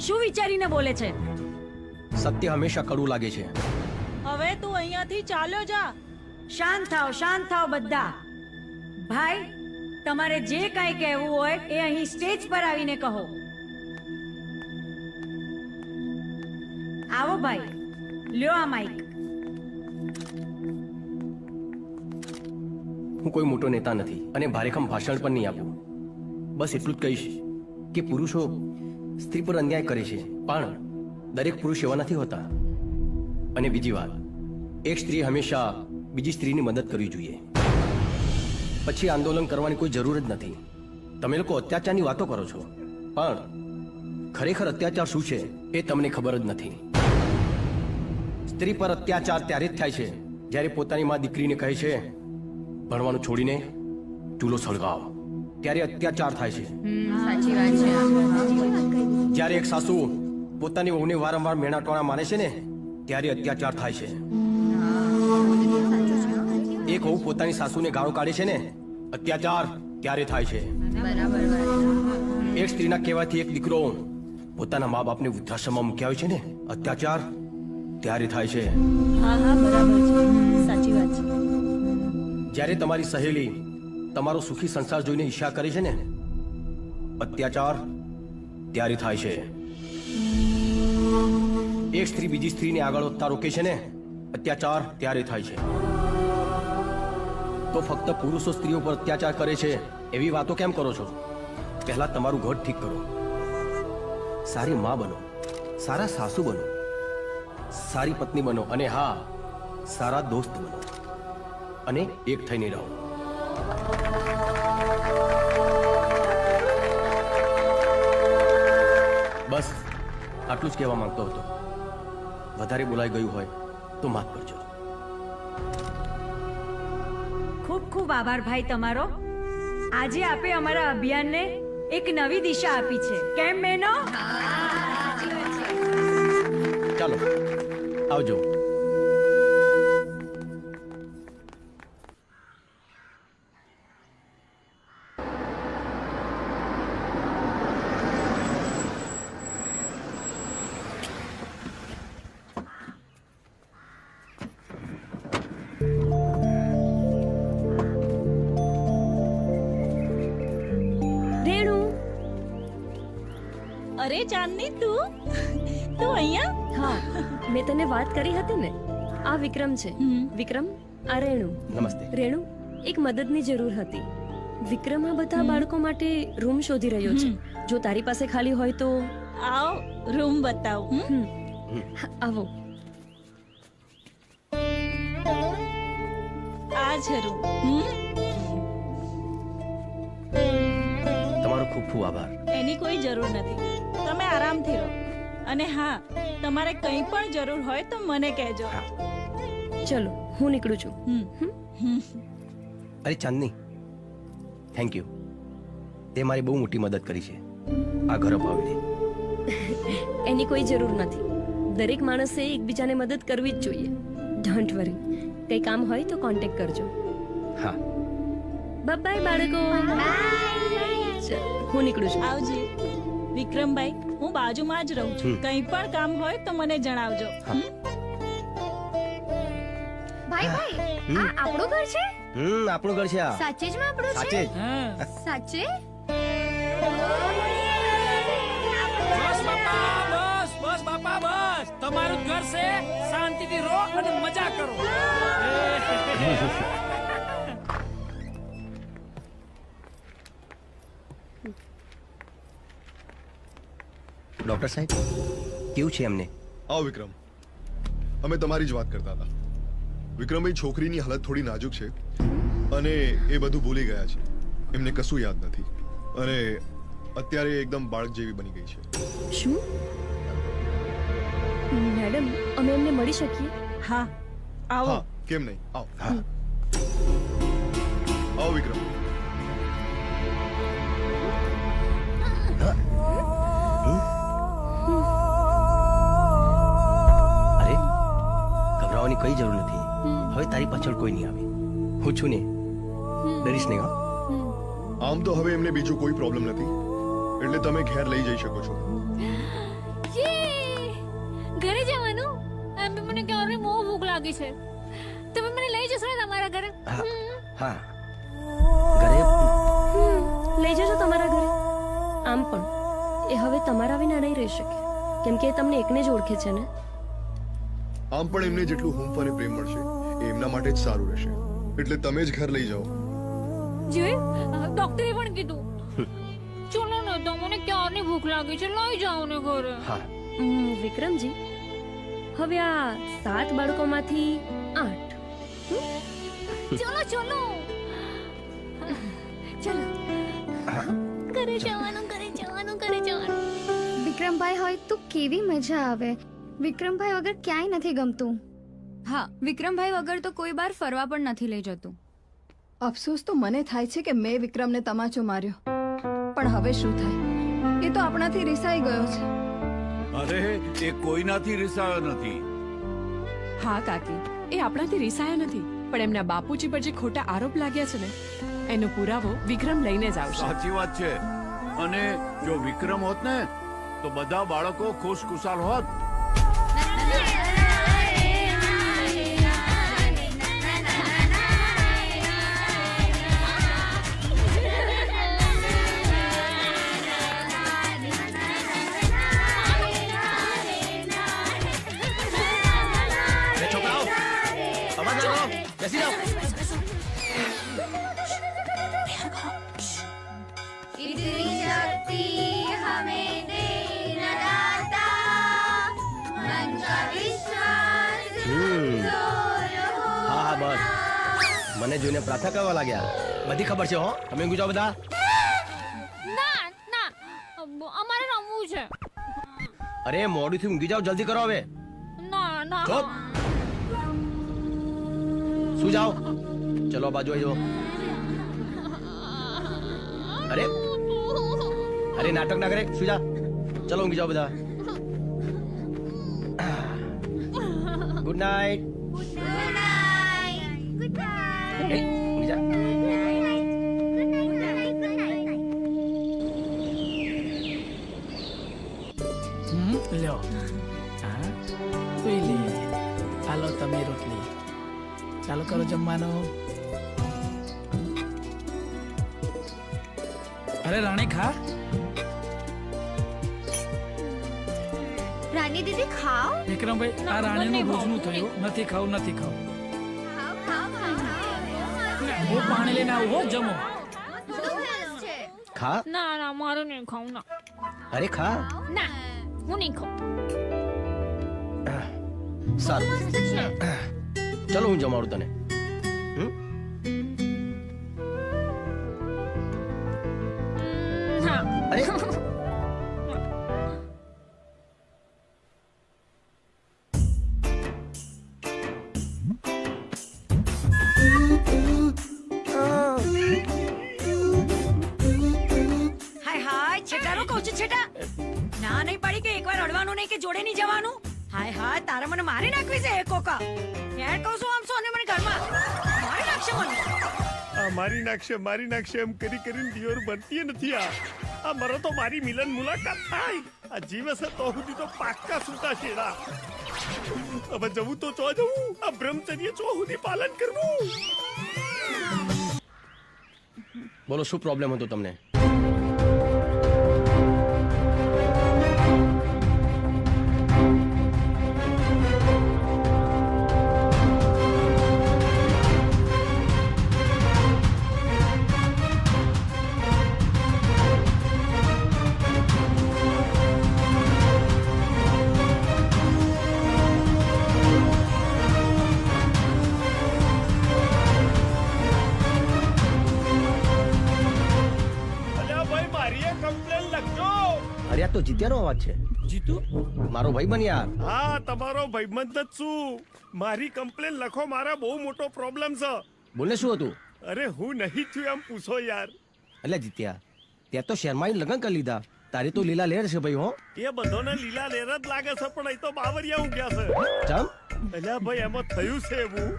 શું વિચારીને બોલે છે? સત્ય હંમેશા કડવું લાગે છે. હવે તું અહીંયાથી ચાલ્યો જા. શાંત થાવ બધા. ભાઈ, તમારે જે કાંઈ કહેવું હોય એ અહીં સ્ટેજ પર આવીને કહો. આવો ભાઈ, લ્યો આ માઈક. હું કોઈ મોટો નેતા નથી અને ભારેખમ ભાષણ પણ નહીં આપું. બસ એટલું જ કહીશ કે પુરુષો સ્ત્રી પર અન્યાય કરે છે, પણ દરેક પુરુષ એવા નથી હોતા. અને બીજી વાત, એક સ્ત્રી હંમેશા બીજી સ્ત્રીની મદદ કરવી જોઈએ. પછી આંદોલન કરવાની કોઈ જરૂર જ નથી. તમે લોકો અત્યાચારની વાતો કરો છો, પણ ખરેખર અત્યાચાર શું છે એ તમને ખબર જ નથી. સ્ત્રી પર અત્યાચાર ત્યારે જ થાય છે જ્યારે પોતાની માં દીકરીને કહે છે ભણવાનું છોડીને ચૂલો સળગાવ. ત્યારે અત્યાચાર થાય છે. સાચી વાત છે. જ્યારે એક સાસુ પોતાની વહુને વારંવાર મેણા ટોણા મારે છે ને ત્યારે અત્યાચાર થાય છે. એક વહુ પોતાની સાસુને ગાળો કાઢે છે ને અત્યાચાર ત્યારે થાય છે. એક સ્ત્રીના કહેવાથી એક દીકરો પોતાના મા બાપને વૃદ્ધાશ્રમમાં મૂક્યા હોય છે ને અત્યાચાર ત્યારે થાય છે. હા હા, બરાબર છે, સાચી વાત છે. જ્યારે તમારી સહેલી તમારો સુખી સંસાર જોઈને ઈર્ષ્યા કરે છે ને અત્યાચાર ત્યારે થાય છે. એક સ્ત્રી બીજી સ્ત્રીને આગળ વધતા રોકે છે ને અત્યાચાર ત્યારે થાય છે. તો ફક્ત પુરુષો સ્ત્રીઓ પર અત્યાચાર કરે છે એવી વાતો કેમ કરો છો? પહેલા તમારું ઘર ઠીક કરો. સારી માં બનો, સારા સાસુ બનો, સારી પત્ની બનો અને હા, સારા દોસ્ત બનો અને એક થઈને રહો. બસ આટલું જ કહેવા માંગતો હતો. વધારે બોલાઈ ગયું હોય તો માફ કરજો. ખૂબ ખૂબ આભાર ભાઈ તમારો. આજે આપે અમારા અભિયાનને એક નવી દિશા આપી છે. કેમ મેનો? ચાલો આવજો. અરે ચાંદની તું અહીંયા? હા, મેં તને વાત કરી હતી ને. આ વિક્રમ છે. વિક્રમ, આ રેણુ. નમસ્તે. રેણુ, એક મદદની જરૂર હતી. વિક્રમ આ બધા બાળકો માટે રૂમ શોધી રહ્યો છે. જો તારી પાસે ખાલી હોય તો આવ, રૂમ બતાવું. આવો. આ છે રૂમ. તમારો ખૂબ ખૂબ આભાર. એની કોઈ જરૂર નથી. તમે આરામથી રહો. અને હા, તમારે કંઈ પણ જરૂર હોય તો મને કહેજો. ચલો, હું નીકળું છું. અરે ચાંદની, થેન્ક યુ. તે મારી બહુ મોટી મદદ કરી છે આ ઘર અપાવીને. એની કોઈ જરૂર નથી. દરેક માણસે એકબીજાને મદદ કરવી જ જોઈએ. Don't worry. કંઈ કામ હોય તો કોન્ટેક્ટ કરજો. હા. બાય બાળકો. હું નીકળું છું. આવજે. વિક્રમભાઈ, હું બાજુમાં જ રહું છું. કંઈ પણ કામ હોય તો મને જણાવજો. ભાઈ આ આપણું ઘર છે? આપણું ઘર છે આ. સાચે જ માં આપણું છે? સાચે જ. સાચે? બસ બાપા બસ. તમારું ઘર છે. શાંતિથી રહો અને મજા કરો. ડોક્ટર સાહેબ, કેવું છે એમને? આવો વિક્રમ, અમે તમારી જ વાત કરતા હતા. વિક્રમભાઈ, છોકરીની હાલત થોડી નાજુક છે અને એ બધું ભૂલી ગયા છે. એમને કશું યાદ નથી અને અત્યારે એકદમ બાળક જેવી બની ગઈ છે. શું મેડમ, અમે એમને મળી શકીએ? હા, આવો. હા, કેમ નહીં, આવો. આવો વિક્રમ. ગભરાવાની કઈ જરૂર નથી. હવે તારી પાછળ કોઈ નહીં આવે. હું છું ને, ડરીશ નહીં. આમ તો હવે એમને બીજું કોઈ પ્રોબ્લેમ નથી, એટલે તમે ઘેર લઈ જઈ શકો છો. ઘરે જવાનું? મને ક્યારે બહુ ભૂખ લાગી છે. તમે મને લઈ જશો ને તમારા ઘરે? હા, ઘરે લઈ જજો તમારા ઘરે. આમ પણ એ હવે તમારા વિના નહીં રહી શકે, કેમ કે એ તમને એકને જ ઓળખે છે ને. આમ પણ એમને જેટલું હૂંફ અને પ્રેમ મળશે એ એમના માટે જ સારું રહેશે, એટલે તમે જ ઘર લઈ જાઓ. ડોક્ટરે પણ કીધું. ચલો ને, તો મને ક્યારની ભૂખ લાગી છે, લઈ જાઓ ને ઘરે. વિક્રમજી, હવે આ 7 બાળકોમાંથી 8. ચલો ચલો ઘરે જવાનું. વિક્રમભાઈ હોય તો કેવી મજા આવે. વિક્રમભાઈ વગર ક્યાંય નથી ગમતું. હા, વિક્રમભાઈ વગર તો કોઈ બાર ફરવા પણ નથી લઈ જતું. અફસોસ તો મને થાય છે કે મેં વિક્રમને તમાચો માર્યો, પણ હવે શું થાય? એ તો આપણાથી રિસાઈ ગયો છે. અરે, એ કોઈનાથી રિસાયો નથી. હા કાકી, એ આપણાથી રિસાયા નથી, પણ એમના બાપુજી પર જે ખોટા આરોપ લાગ્યા છે ને, એનો પુરાવો વિક્રમ લઈને જ આવશે. સાચી વાત છે. અને જો વિક્રમ હોત ને તો બધા બાળકો ખુશખુશાલ હોત. બેસી જાઓ. इतनी शक्ति हमें दे न મને જોઈને પ્રાર્થના કરવા લાગ્યા. બધી ખબર છે હો. તમે ઊંઘી જાઓ બધા. ના ના અમારે રમવું છે. અરે મોડું થી ઊંઘી જાઓ, જલ્દી કરો હવે. ના ના ચૂપ. શું જાઓ? ચલો બાજુ આવી જાઓ. અરે અરે નાટક ના કરે, શું જા. ચલો ઊંઘી જાઓ બધા. Good night. ઊંઘી જા. લ્યો હા પી લે. હાલો તમે રોટલી ચાલુ કરો જમવાનું. અરે રાણી ખા. રાની દીદી ખાઓ. વિક્રમભાઈ આ રાણીનું રોજનું થયું. નથી ખાવું નથી ખાવું. હું પાણી લઈને આવું હો. જમો. ખા. ના ના મારું નહીં ખાવું ના. અરે ખા. ના હું નહીં ખાઉં. સારું ચલો હું જમાડું તને. હા. અરે હાય હાય છેટારો કહું છું છેટા. ના નહીં પડી કે એકવાર અડવાનું નહીં કે જોડે નહીં જવાનું. હાય હાય તારે મને મારી નાખવી છે એક કોકા. યાર કહું છું આમ સોને મને ઘરમાં મારી નાખશે મને. આ મારી નાખશે એમ કરી કરીને દિયોર બનતી નથી. આ મરો તો મારી મિલન મુલાકાત થાય. આ જીવ હશે તો સુધી તો પાક્કા સૂતા છેડા. હવે જવું તો ચો જવું. આ બ્રહ્મચર્ય ચો સુધી પાલન કરવું. બોલો શું પ્રોબ્લેમ હતો તમને? તો જીત્યાનો અવાજ છે. જીતુ મારો ભાઈ બન યાર. હા તમારો ભાઈબંધ જ છું. મારી કમ્પ્લેન લખો. મારા બહુ મોટો પ્રોબ્લેમ છે. બોલે શું હતું? અરે હું નહીં થયું એમ પૂછો યાર. એટલે જીત્યા ત્યાં તો શર્માઈ લગ્ન કરી લીધા. તારી તો લીલા લેર છે ભાઈ. હો એ બધોને લીલા લેર જ લાગે છે પણ એ તો બાવરિયા ઊંઘ્યા છે. ચમ અલ્યા ભાઈ એમાં થયું છે એવું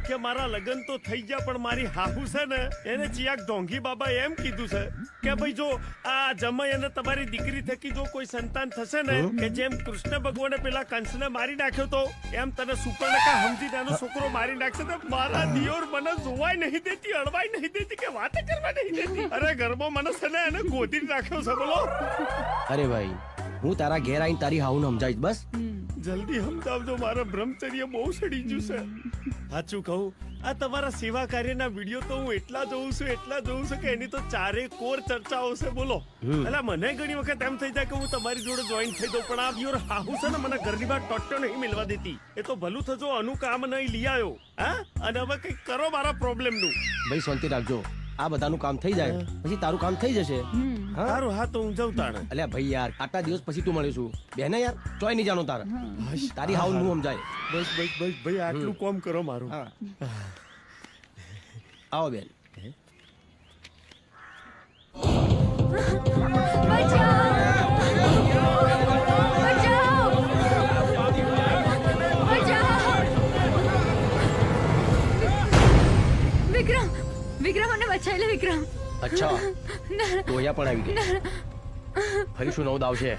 કે મારા લગ્ન તો થઈ ગયા પણ મારી હાહુ છે ને એને ચિયાક ઢોંગી બાબા એમ કીધું છે કે ભાઈ જો આ જમાઈ અને તમારી દીકરી થકી જો કોઈ સંતાન થશે ને કે જેમ કૃષ્ણ ભગવાને પેલા કંસને મારી નાખ્યો તો એમ તને સુપર્ણકા સમજી નાનો છોકરો મારી નાખશે તો મારા દિયોર મને જોવાય નહીં દેતી, અડવાય નહીં દેતી કે વાતે કરવા નહીં દેતી. અરે ઘરમાં મને છે ને એને ગોદી નાખ્યો છે. બોલો અરે ભાઈ હું તારા ઘેર આવીને તારી હાઉને સમજાવીશ. બસ જલ્દી સમજાવજો. મારા બ્રહ્મચર્ય બહુ સડી ગયું છે. સાચું કહું આ તમારા સેવા કાર્યના વિડીયો તો હું એટલા જોઉં છું કે એની તો ચારે કોર ચર્ચાઓ છે. બોલો એટલે મને ઘણી વખત એમ થઈ જાય કે હું તમારી જોડે જોઈન થઈ દઉં પણ આ યોર હાહુ છે ને મને ઘરની બહાર ટોટ્યો નહીં મિલવા દેતી. એ તો ભલું થજો આનું કામ નહીં લઈ આવ્યો. હા અને હવે કઈક કરો મારા પ્રોબ્લેમ નું. ભાઈ શાંતિ રાખજો. આ બધાનું કામ થઈ જાય પછી તારું કામ થઈ જશે. સારું હા તો હું જાઉં તાણે. અલ્યા ભાઈ યાર આટલા દિવસ પછી તું મળીશું. બેને યાર ચોય નહીં જાણો તારે. તારી હાઉ હું સમજાય. બસ ભાઈ આટલું કોમ કરો મારું. આવો બેન. વિક્રમ મને બચાવી લે વિક્રમ. અચ્છા તો અહીંયા પણ આવી ગઈ. ફરી શું નવું દાવ છે?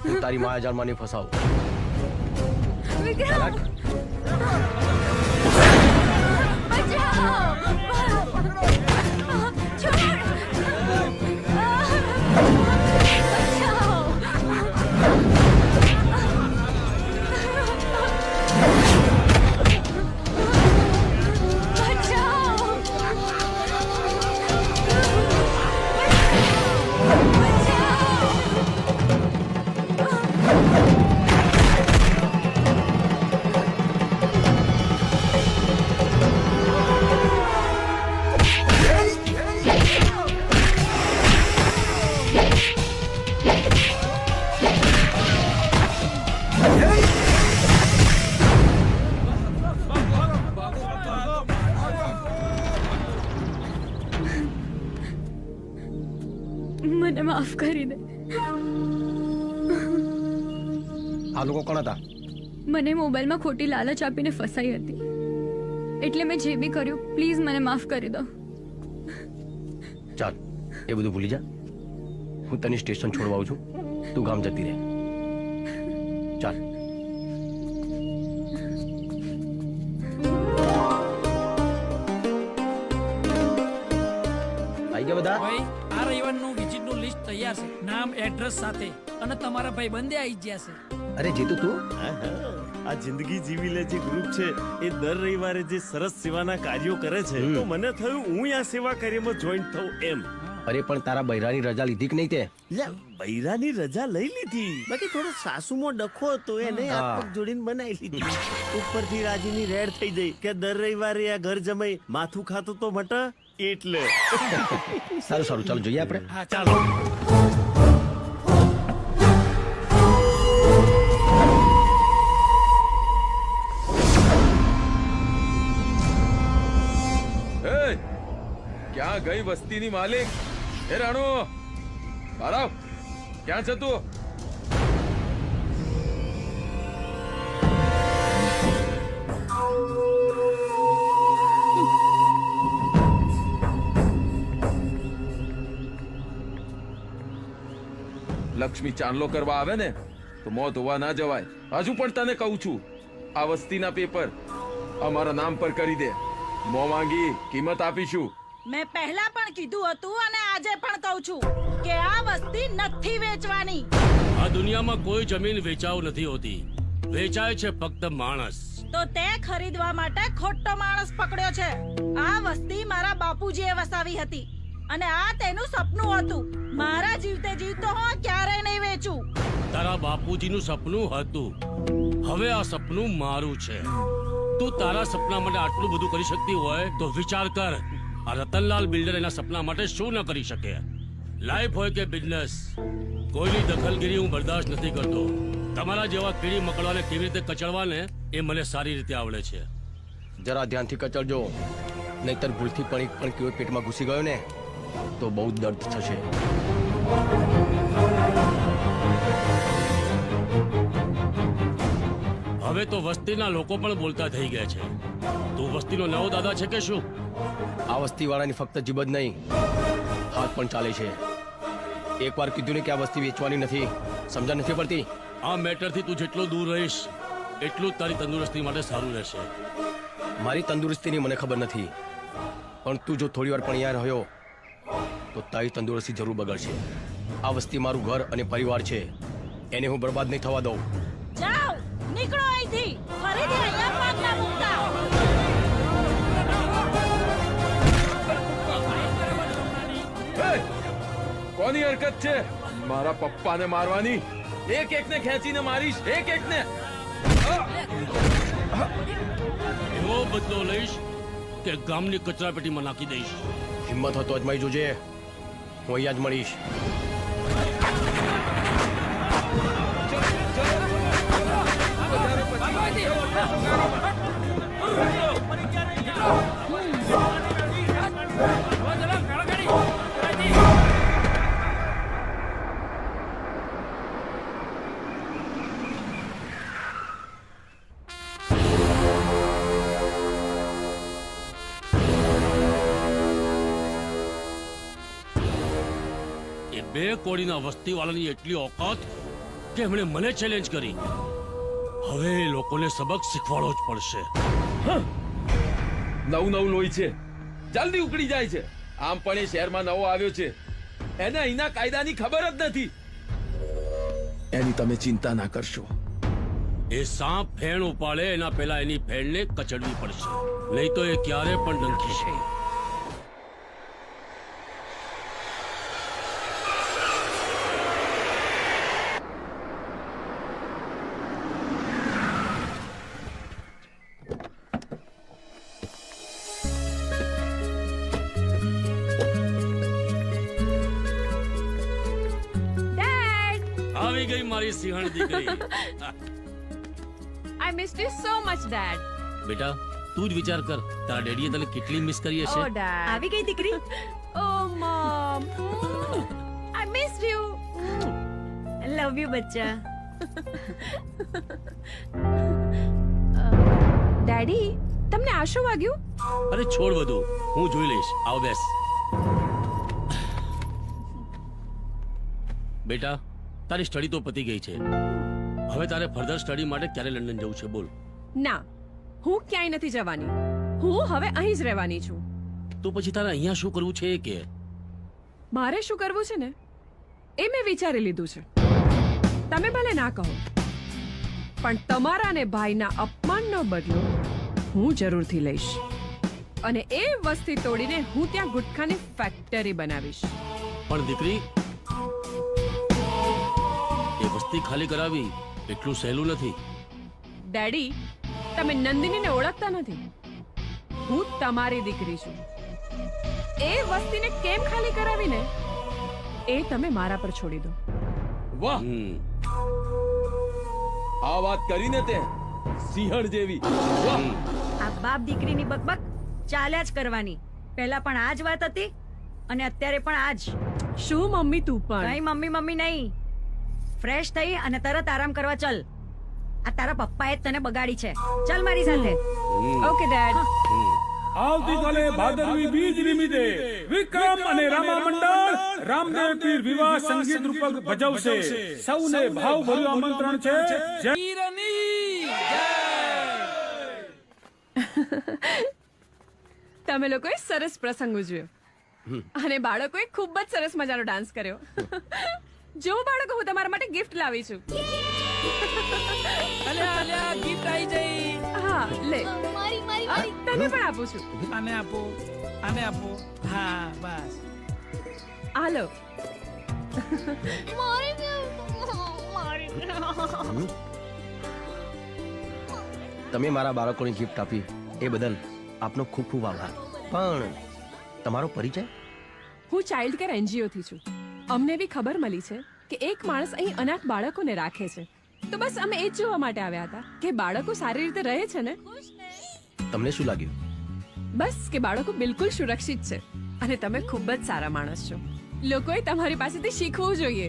હું તારી માયાજાળમાં નહીં ફસાવું. વિક્રમ મને. આ લોકો કોણ હતા? મને મોબાઈલમાં ખોટી લાલચ આપીને ફસાઈ હતી, એટલે મેં જે બી કર્યું, પ્લીઝ મને માફ કરી દો. ચાલ, એ બધું ભૂલી જા. હું તને સ્ટેશન છોડવા આવું છું, તું ગામ જતી રહે. ચાલ. આવી ગયા બધા? ભાઈ, આ રવિવારનું વિઝિટનું લિસ્ટ તૈયાર છે, નામ એડ્રેસ સાથે, અને તમારા ભાઈ બંને આવી ગયા છે. અરે જીતુ તું? આ જિંદગી જીવી લે જે ગ્રુપ છે એ દર રવિવારે જે સરસ સેવાના કાર્યો કરે છે, તો મને થયું હું આ સેવા કાર્યમાં જોઈન્ટ થઉં એમ. અરે પણ તારા બૈરાની રજા લીધી કે નહીં તે? બૈરાની રજા લઈ લીધી, બાકી થોડો સાસુમાં ડખો હતો એને હાથ પગ જોડીને બનાવી લીધી. ઉપરથી રાજીની રેડ થઈ ગઈ કે દર રવિવારે આ ઘર જમાઈ માથું ખાતું તો મટ એટલે. સારું સારું, ચાલો જોઈએ આપણે. હા ચાલો. ક્યાં ગઈ વસ્તીની માલિક? એ રાણો, બહાર આવ. ક્યાં છે તું? લક્ષ્મી ચાંદલો કરવા આવે ને તો મોં ધોવા ના જવાય. હજુ પણ તને કહું છું, આ વસ્તીના પેપર અમારા નામ પર કરી દે. મોં માંગી કિંમત આપીશું. મેં પહેલા પણ કીધું હતું અને આજે પણ કહું છું કે આ વસ્તી નથી વેચવાની. આ દુનિયામાં કોઈ જમીન વેચાવ નથી હોતી, વેચાય છે ફક્ત માણસ. તો તે ખરીદવા માટે ખોટો માણસ પકડ્યો છે. આ વસ્તી મારા બાપુજીએ વસાવી હતી અને આ તેનું સપનું હતું. મારા જીવતે જીવતો હું ક્યારેય નહીં વેચું. તારા બાપુજીનું સપનું હતું, હવે આ સપનું મારું છે. તું તારા સપના માટે આટલું બધું કરી શકતી હોય તો વિચાર કર, આ રતનલાલ બિલ્ડર એના સપના માટે શું ન કરી શકે. લાઈફ હોય કે બિઝનેસ, કોઈની દખલગીરી હું બરદાસ્ત નથી કરતો. તમારા જેવા કીડી મકડાને કેવી રીતે કચડવાને એ મને સારી રીતે આવડે છે. જરા ધ્યાનથી કચડજો, નહીતર ભૂલથી પણ એક પણ કેવો પેટમાં ઘૂસી ગયો ને તો બહુ દર્દ થશે. હવે તો વસ્તીના લોકો પણ બોલતા થઈ ગયા છે. તું વસ્તીનો નવો દાદા છે કે શું? આ વસ્તીવાળાની ફક્ત જીભ જ નહીં, હાથ પણ ચાલે છે. એકવાર કીધું ને કે આ વસ્તી વેચવાની નથી, સમજણ નથી પડતી? આ મેટરથી તું જેટલો દૂર રહીશ એટલું જ તારી તંદુરસ્તી માટે સારું રહેશે. મારી તંદુરસ્તીની મને ખબર નથી, પણ તું જો થોડી વાર પણ અહીંયા રહ્યો તો તારી તંદુરસ્તી જરૂર બગડશે. આ વસ્તી મારું ઘર અને પરિવાર છે, એને હું બરબાદ નહીં થવા દઉં. જાઓ, નીકળો અહીંથી. ફરીથી અહીંયા પગ ના મૂકતા. કોની હરકત છે મારા પપ્પાને મારવાની? એક એકને ખેંચીને મારીશ, એક એકને. એવો બદલો લઈશ કે ગામની કચરાપેટીમાં નાખી દઈશ. હિંમત હતો અજમાઈ જોજે, હું અહીંયા જ મળીશ. બે કોડીના વસ્તીવાળાની એટલી ઓકાત કે એમણે મને ચેલેન્જ કરી. હવે એ લોકોને સબક શીખવાડવો જ પડશે. નવું નવું લોહી છે, જલ્દી ઉકળી જાય છે. આમ પણ એ શહેરમાં નવો આવ્યો છે, એને અહીંના કાયદાની ખબર જ નથી. એની તમે ચિંતા ના કરશો. એ સાપ ફેણ ઉપાડે એના પહેલા એની ફેણને કચડવી પડશે, નહીં તો એ ક્યારે પણ ડંખી છે. આવી ગઈ મારી સિંહણ દીકરી. I missed you so much, Dad. બેટા, તું જ વિચાર કર, તારા ડેડીએ તને કેટલી મિસ કરી હશે. આવી ગઈ દીકરી. Oh, Mom. I missed you. Love you બચ્ચા. ડેડી તમને આ શું વાગ્યું? અરે છોડ બધું, હું જોઈ લઈશ. આવ બેસ. બેટા, તારી સ્ટડી તો પતી ગઈ છે. હવે તારે ફર્ધર સ્ટડી માટે ક્યારે લંડન જવું છે બોલ? ના, હું ક્યાંય નથી જવાની. હું હવે અહીં જ રહેવાની છું. તો પછી તારે અહીંયા શું કરવું છે કે? મારે શું કરવું છે ને એ મેં વિચારી લીધું છે. તમે ભલે ના કહો, પણ તમારા ને ભાઈના અપમાનનો બદલો હું જરૂરથી લઈશ. અને એ વસ્તી તોડીને હું ત્યાં ગુટખાની ફેક્ટરી બનાવીશ. પણ દીકરી, એ વસ્તી ખાલી કરાવી એટલું સહેલું નથી. ડેડી, તમે નંદિનીને ઓળખતા નથી. હું તમારી દીકરી છું. એ વસ્તીને કેમ ખાલી કરાવીને એ તમે મારા પર છોડી દો. વાહ, આ વાત કરીને તે સિંહણ જેવી. વાહ, આ બાપ દીકરીની બકબક ચાલ્યા જ કરવાની. પહેલા પણ આ જ વાત હતી અને અત્યારે પણ આ જ. શું મમ્મી તું પણ? કઈ મમ્મી મમ્મી નહીં. ફ્રેશ થઈ અને તરત આરામ કરવા ચલ. આ તારા પપ્પાએ જ તને બગાડી છે. ચલ મારી સાથે. Okay dad. આવતીકાલે ભાદરવી બીજ નિમિત્તે વિક્રમ અને રામા મંડળ રામદેવ પીર વિવાહ સંગીત રૂપક ભજવશે. સૌને ભાવભર્યું આમંત્રણ છે. જય તમે લોકોએ સરસ પ્રસંગ ઉજવ્યો અને બાળકોએ ખૂબ જ સરસ મજાનો ડાન્સ કર્યો. જો બાળકો, હું તમારા માટે ગિફ્ટ લાવી છું. ગિફ્ટ આવી જઈ. હા, લે. મારી મારી મારી. તને પણ આપું છું. આને આપો, આને આપો. હા, બસ. હાલો. તમે મારા બાળકોને ગિફ્ટ આપી એ બદલ આપનો ખૂબ ખૂબ આભાર. પણ તમારો પરિચય? હું ચાઇલ્ડ કેર NGO થી છું. અમને બી ખબર મળી છે કે એક માણસ અહીં અનાથ બાળકોને રાખે છે. તો બસ અમે એ જ જોવા માટે આવ્યા હતા કે બાળકો સારી રીતે રહે છે ને. તમને શું લાગ્યું? બસ કે બાળકો બિલકુલ સુરક્ષિત છે અને તમે ખૂબ જ સારા માણસ છો. લોકોએ તમારી પાસેથી શીખવું જોઈએ.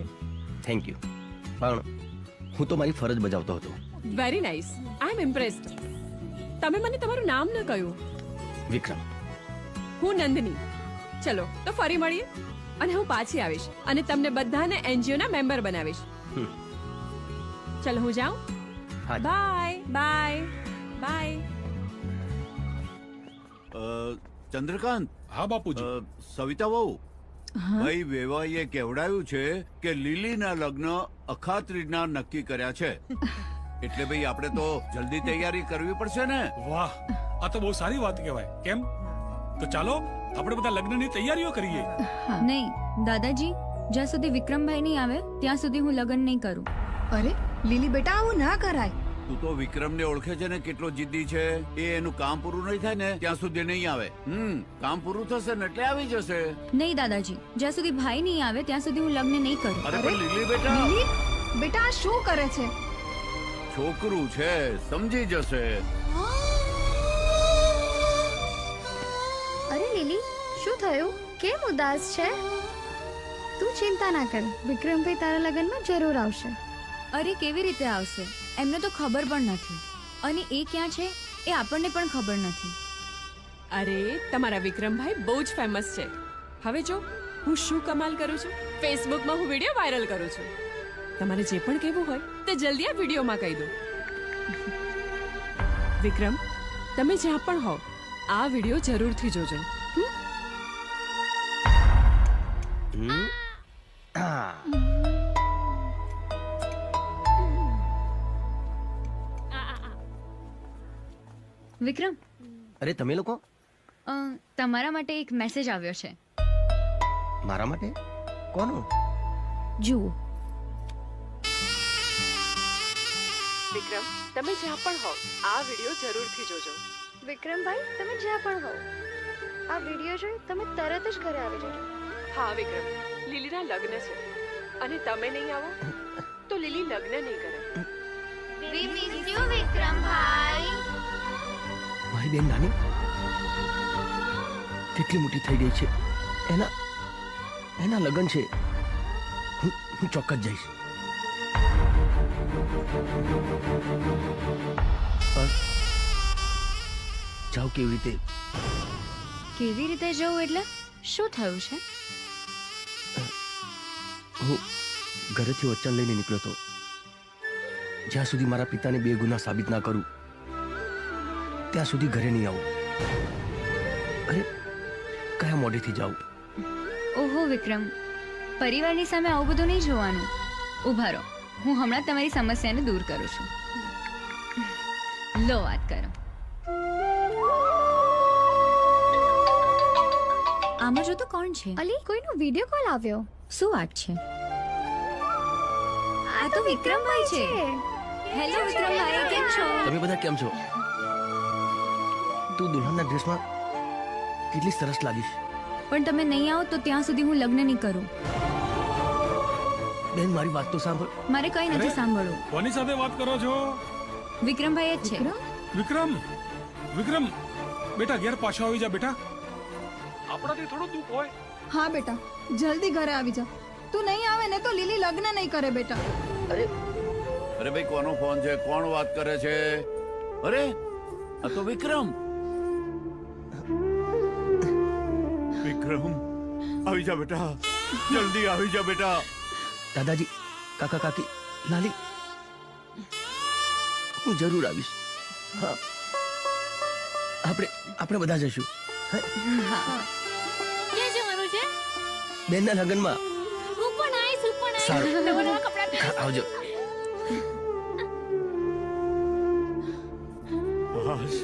Thank you. પણ હું તો મારી ફરજ બજાવતો હતો. Very nice. I am impressed. તમે મને તમારું નામ ન કહ્યું. વિક્રમ. હું નંદની. ચલો તો ફરી મળીએ અને હું પાછી આવીશ અને તમને બધાને NGO ના મેમ્બર બનાવીશ. ચલો હું જાઉં. Bye bye bye. ચંદ્રકાંત. હા બાપુજી. સવિતા વહુ, ભાઈ વેવાઈએ કહેવડાયું છે કે લીલીના લગ્ન અખાત્રીજના નક્કી કર્યા છે. એટલે ભાઈ આપણે તો જલ્દી તૈયારી કરવી પડશે ને. વાહ, આ તો બહુ સારી વાત કહેવાય. કેમ? તો ચાલો આપણે બધા લગ્નની તૈયારીઓ કરીએ. નહીં દાદાજી, જ્યાં સુધી વિક્રમભાઈ નહીં આવે ત્યાં સુધી હું લગ્ન નહીં કરું. અરે લીલી બેટા, આવું ના કરાય. તું તો વિક્રમને ઓળખે છે ને કેટલો જિદ્દી છે. એ એનું કામ પૂરું નહીં થાય ને ત્યાં સુધી નહીં આવે. કામ પૂરું થશે ને એટલે આવી જશે. નહીં દાદાજી, જ્યાં સુધી ભાઈ નહીં આવે ત્યાં સુધી હું લગ્ન નહીં કરું. અરે પણ લીલી બેટા, લીલી બેટા, આ શું કરે છે? છોકરું છે, સમજી જશે. અરે લીલી, શું થયું? કેમ ઉદાસ છે? તું ચિંતા ના કર, વિક્રમભાઈ તારા લગ્નમાં જરૂર આવશે. અરે કેવી રીતે આવશે? એમને તો ખબર પણ નથી અને એ ક્યાં છે એ આપણને પણ ખબર નથી. અરે તમારા વિક્રમભાઈ બહુ જ ફેમસ છે. હવે જો હું શું કમાલ કરું છું. ફેસબુકમાં હું વિડીયો વાયરલ કરું છું. તમારે જે પણ કહેવું હોય તે જલ્દી આ વિડીયોમાં કહી દો. વિક્રમ, તમે જ્યાં પણ હો આ વિડીયો જરૂરથી જોજો. વિક્રમ. અરે તમે લોકો? તમારા માટે એક મેસેજ આવ્યો છે. મારા માટે? કોનો? જુઓ. વિક્રમ, તમે જ્યાં પણ હો આ વિડીયો જરૂરથી જોજો. વિક્રમભાઈ, તમે જ્યાં પણ હો આ વિડીયો જોઈ તમે તરત જ ઘરે આવી જજો. હા વિક્રમ, લીલીના લગ્ન છે અને તમે નહીં આવો તો લીલી લગ્ન નહીં કરે. We miss you, વિક્રમભાઈ. મારી બેન નાની કેટલી મોટી થઈ ગઈ છે. એના લગ્ન છે. હું ચોક્કસ જઈશ. જાઓ કેવી રીતે? કેવી રીતે જવું એટલે શું થયું છે? હું ઘરેથી વચન લઈને નીકળ્યો હતો. જ્યાં સુધી મારા પિતાને બે ગુના સાબિત ના કરું ત્યાં સુધી ઘરે નહીં આવું. અરે કયા મોઢેથી જાઉં? ઓહો વિક્રમ, પરિવારની સામે આવું બધું નહીં જોવાનું. ઊભા રહો, હું હમણાં તમારી સમસ્યાને દૂર કરું છું. લો વાત કરો. આમાં જો તો કોણ છે? અલી કોઈનો વિડિયો કોલ આવ્યો. શું વાત છે? આ તો વિક્રમભાઈ છે. હેલો વિક્રમભાઈ, કેમ છો? તમે બધા કેમ છો? તું દુલ્હનના ડ્રેસમાં કેટલી સરસ લાગીશ. પણ તમે નહીં આવો તો ત્યાં સુધી હું લગ્ન નહીં કરું. બેન મારી વાત તો સાંભળ. મારે કઈ નથી સાંભળવું. કોની સાથે વાત કરો છો? વિક્રમભાઈ જ છે. વિક્રમ, વિક્રમ બેટા ઘેર પાછો આવી જા બેટા. આપણાથી થોડું દુઃખ હોય. હા બેટા, જલ્દી ઘરે આવી જા. તું નહીં આવે ને તો લીલી લગ્ન નહીં કરે બેટા. અરે ભાઈ, કોનો ફોન છે? કોણ વાત કરે છે? અરે આ તો વિક્રમ. વિક્રમ, આવી જા બેટા, જલ્દી આવી જા બેટા. દાદાજી, કાકા કાકી, લાલી, હું જરૂર આવીશ. હા, આપણે બધા જશું. ક્યાં જવાનું છે? બેનના લગ્નમાં. હું પણ આવીશ, હું પણ સારું. આવીશ. નવા નવા કપડાં પહેરીશ. આવજો. બસ,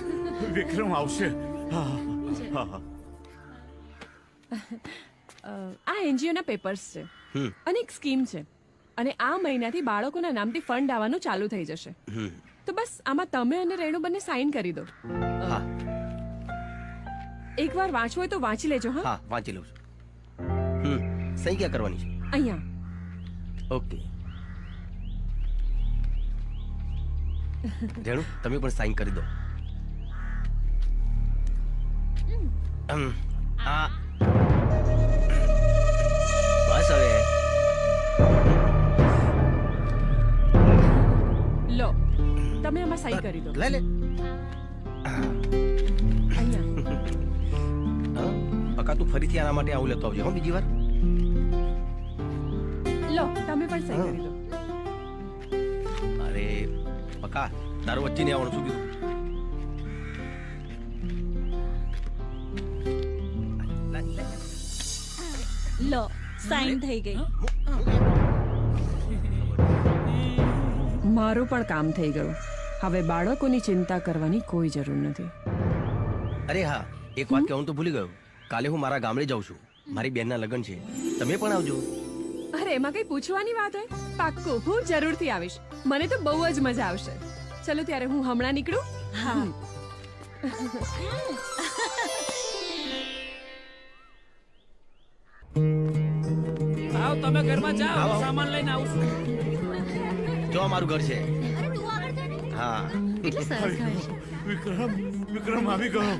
વિક્રમ આવશે. હા, હા. આ એનજીઓના પેપર્સ છે અને એક સ્કીમ છે અને આ મહિનાથી બાળકોના નામથી ફંડ આવવાનું ચાલુ થઈ જશે. તો બસ આમાં તમે અને રેણુ બંને સાઈન કરી દો. એકવાર વાંચવું હોય તો વાંચી લેજો. હા, વાંચી લઉં છું. સહી ક્યાં કરવાની છે? અહીંયા. ઓકે. રેણુ, તમે પણ સાઈન કરી દો. બસ હવે લો, તમે આમાં સહી કરી દો. લે લે. પકા તું ફરીથી આના માટે આવું લેતો આવજો. બીજી વાર. લો, તમે પણ સહી કરી દો. અરે પકા, તારું વચ્ચે નહીં આવવાનું. શું કીધું? લો, સાઈન થઈ ગઈ. મારું પણ કામ થઈ ગયું. હવે બાળકોની ચિંતા કરવાની કોઈ જરૂર નથી. અરે હા, એક વાત કહેવાનું તો ભૂલી ગયો. કાલે હું મારા ગામડે જાઉં છું. મારી બેનના લગ્ન છે. તમે પણ આવજો. અરે એમાં કઈ પૂછવાની વાત હોય? પાક્કું, હું જરૂરથી આવીશ. મને તો બહુ જ મજા આવશે. ચલો ત્યારે હું હમણાં નીકળું. હા. આવ, તમે ઘરમાં જાઓ, સામાન લઈને આવું છું. જો અમારું ઘર છે. હા. વિક્રમ, વિક્રમ આવી ગયો.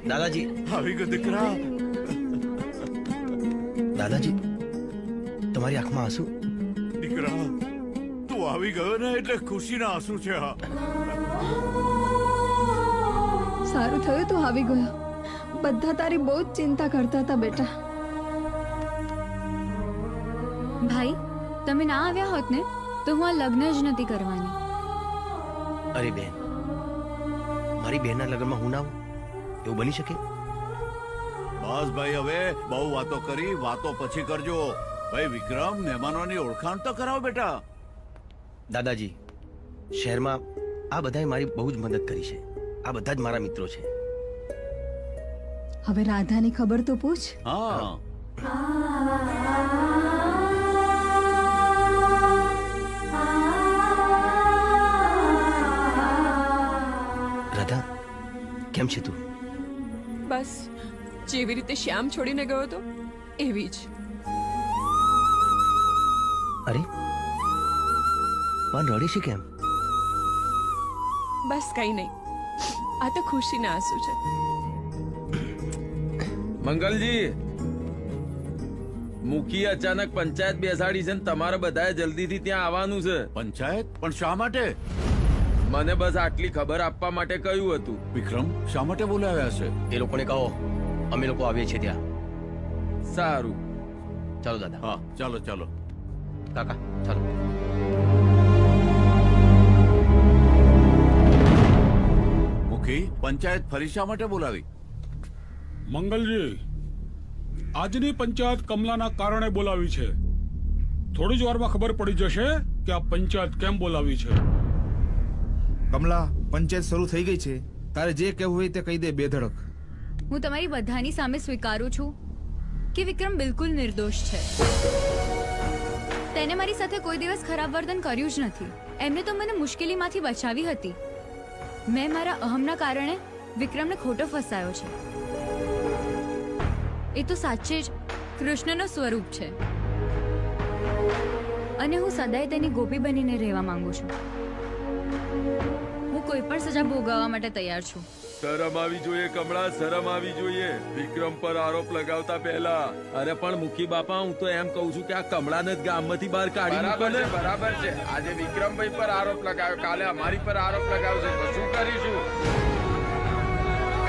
દાદાજી આવી ગયો દીકરા. દાદાજી, તમારી આંખમાં આંસુ? દીકરા, તું આવી ગયો ને એટલે ખુશીના આંસુ છે. સારું થયું તું આવી ગયો. બધા તારી બહુ જ ચિંતા કરતા હતા બેટા. ભાઈ, તમે ના આવ્યા હોત ને તો હું આ લગ્ન જ નથી કરવાની. અરે બેન, મારી બેનના લગ્નમાં હું ના આવું એવું બની શકે? બસ ભાઈ, હવે બહુ વાતો કરી. વાતો પછી કરજો. ભાઈ વિક્રમ, મહેમાનોની ઓળખાણ તો કરાવો બેટા. દાદાજી, શહેરમાં આ બધાએ મારી બહુ જ મદદ કરી છે. આ બધા જ મારા મિત્રો છે. હવે રાધાની ખબર તો પૂછ. હા. રાધા, કેમ છે તું? બસ જેવી રીતે શ્યામ છોડીને ગયો હતો એવી જ. અરે પણ રડે છે કેમ? બસ કઈ નહીં, આ તો ખુશીના આંસુ છે. મંગલજી, મુખી અચાનક પંચાયત બેસાડી છે ને તમારે બધાએ જલ્દીથી ત્યાં આવવાનું છે. પંચાયત? પણ શા માટે? મને બસ આટલી ખબર આપવા માટે કહ્યું હતું. વિક્રમ શા માટે બોલાવ્યા છે? એ લોકોને કહો અમે લોકો આવીએ છીએ ત્યાં. સારું, ચાલો દાદા. હા ચાલો ચાલો કાકા ચાલો. મુખી, પંચાયત ફરી શા માટે બોલાવી? મંગલજી, આજની પંચાયત કમલાના કારણે બોલાવી છે. થોડી જ વારમાં ખબર પડી જશે કે આ પંચાયત કેમ બોલાવી છે. કમલા, પંચાયત શરૂ થઈ ગઈ છે. તારે જે કહેવું હોય તે કહી દે બેધડક. હું તમારી બધાની સામે સ્વીકારું છું કે વિક્રમ બિલકુલ નિર્દોષ છે. તેને મારી સાથે કોઈ દિવસ ખરાબ વર્તન કર્યું જ નથી. એમને તો મને મુશ્કેલીમાંથી બચાવી હતી. મેં મારા અહમના કારણે વિક્રમને ખોટો ફસાયો છે. એ તો સાચે જ કૃષ્ણનો સ્વરૂપ છે અને હું સદાય તેની ગોપી બનીને રહેવા માંગુ છું. હું કોઈ પણ સજા ભોગવવા માટે તૈયાર છું. શરમ આવી જોઈએ કમળા, શરમ આવી જોઈએ વિક્રમ પર આરોપ લગાવતા પહેલા. અરે પણ મુખી બાપા, હું તો એમ કહું છું કે આ કમળાને જ ગામમાંથી બહાર કાઢી મૂકો ને. બરાબર છે. આજે વિક્રમભાઈ પર આરોપ લગાવ્યો, કાલે અમારી પર આરોપ લગાવશે તો શું કરીશું?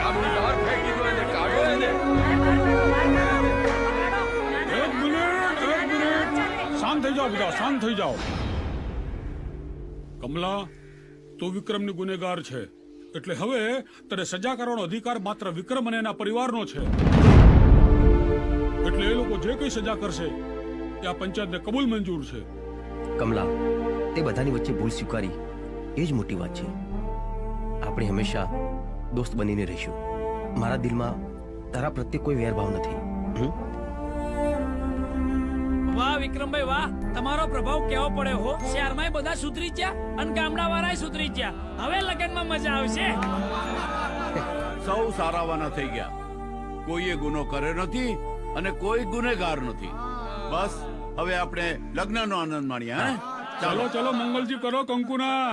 ગામની બહાર ફેંકી દો એને, કાઢો એને. એક મિનિટ, શાંત થઈ જાઓ બધા, શાંત થઈ જાઓ. કમલા, તું વિક્રમની ગુનેગાર છે, એટલે હવે તને સજા કરવાનો અધિકાર માત્ર વિક્રમ અને એના પરિવારનો છે. એટલે એ લોકો જે કઈ સજા કરશે એ આ પંચાયતને કબૂલ મંજૂર છે. કમલા, તે બધાની વચ્ચે ભૂલ સ્વીકારી એ જ મોટી વાત છે. આપણે હંમેશા દોસ્ત બનીને રહીશું. મારા દિલમાં તારા પ્રત્યે કોઈ વેરભાવ નથી. વાહ વિક્રમભાઈ વાહ, તમારો પ્રભાવ કેવો પડ્યો હો. શહેરમાં બધા સુધરી ગયા અને ગામડા વાળા સુધરી ગયા. હવે લગ્નમાં મજા આવશે. સૌ સારાવાના થઈ ગયા. કોઈએ ગુનો કર્યો નથી અને કોઈ ગુનેગાર નથી. બસ હવે આપણે લગ્નનો આનંદ માણીએ. હા, ચાલો ચાલો મંગલજી કરો કંકુના.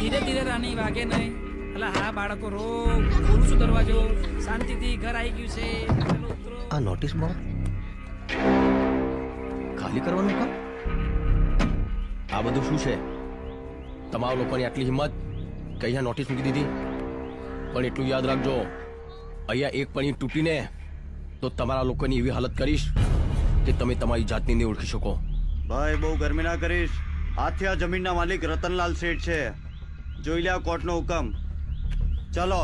ધીરે ધીરે રાની, વાગે નહીં. અલા હા બાળકો, રો ખોલું છું દરવાજો. શાંતિથી ઘર આવી ગયું છે. આ નોટિસ બોર્ડ ખાલી કરવાનું કામ? આ બધું શું છે? તમારા લોકોની આટલી હિંમત કે અહીંયા નોટિસ મૂકી દીધી? પણ એટલું યાદ રાખજો, અહીંયા એક પણી તૂટીને તો તમારા લોકોની એવી હાલત કરીશ કે તમે તમારી જાતને નહીં ઓળખી શકો. ભાઈ બહુ ગરમી ના કરીશ. આથી આ જમીનના માલિક રતનલાલ શેઠ છે. જોઈ લે કોર્ટનો હુકમ. ચલો.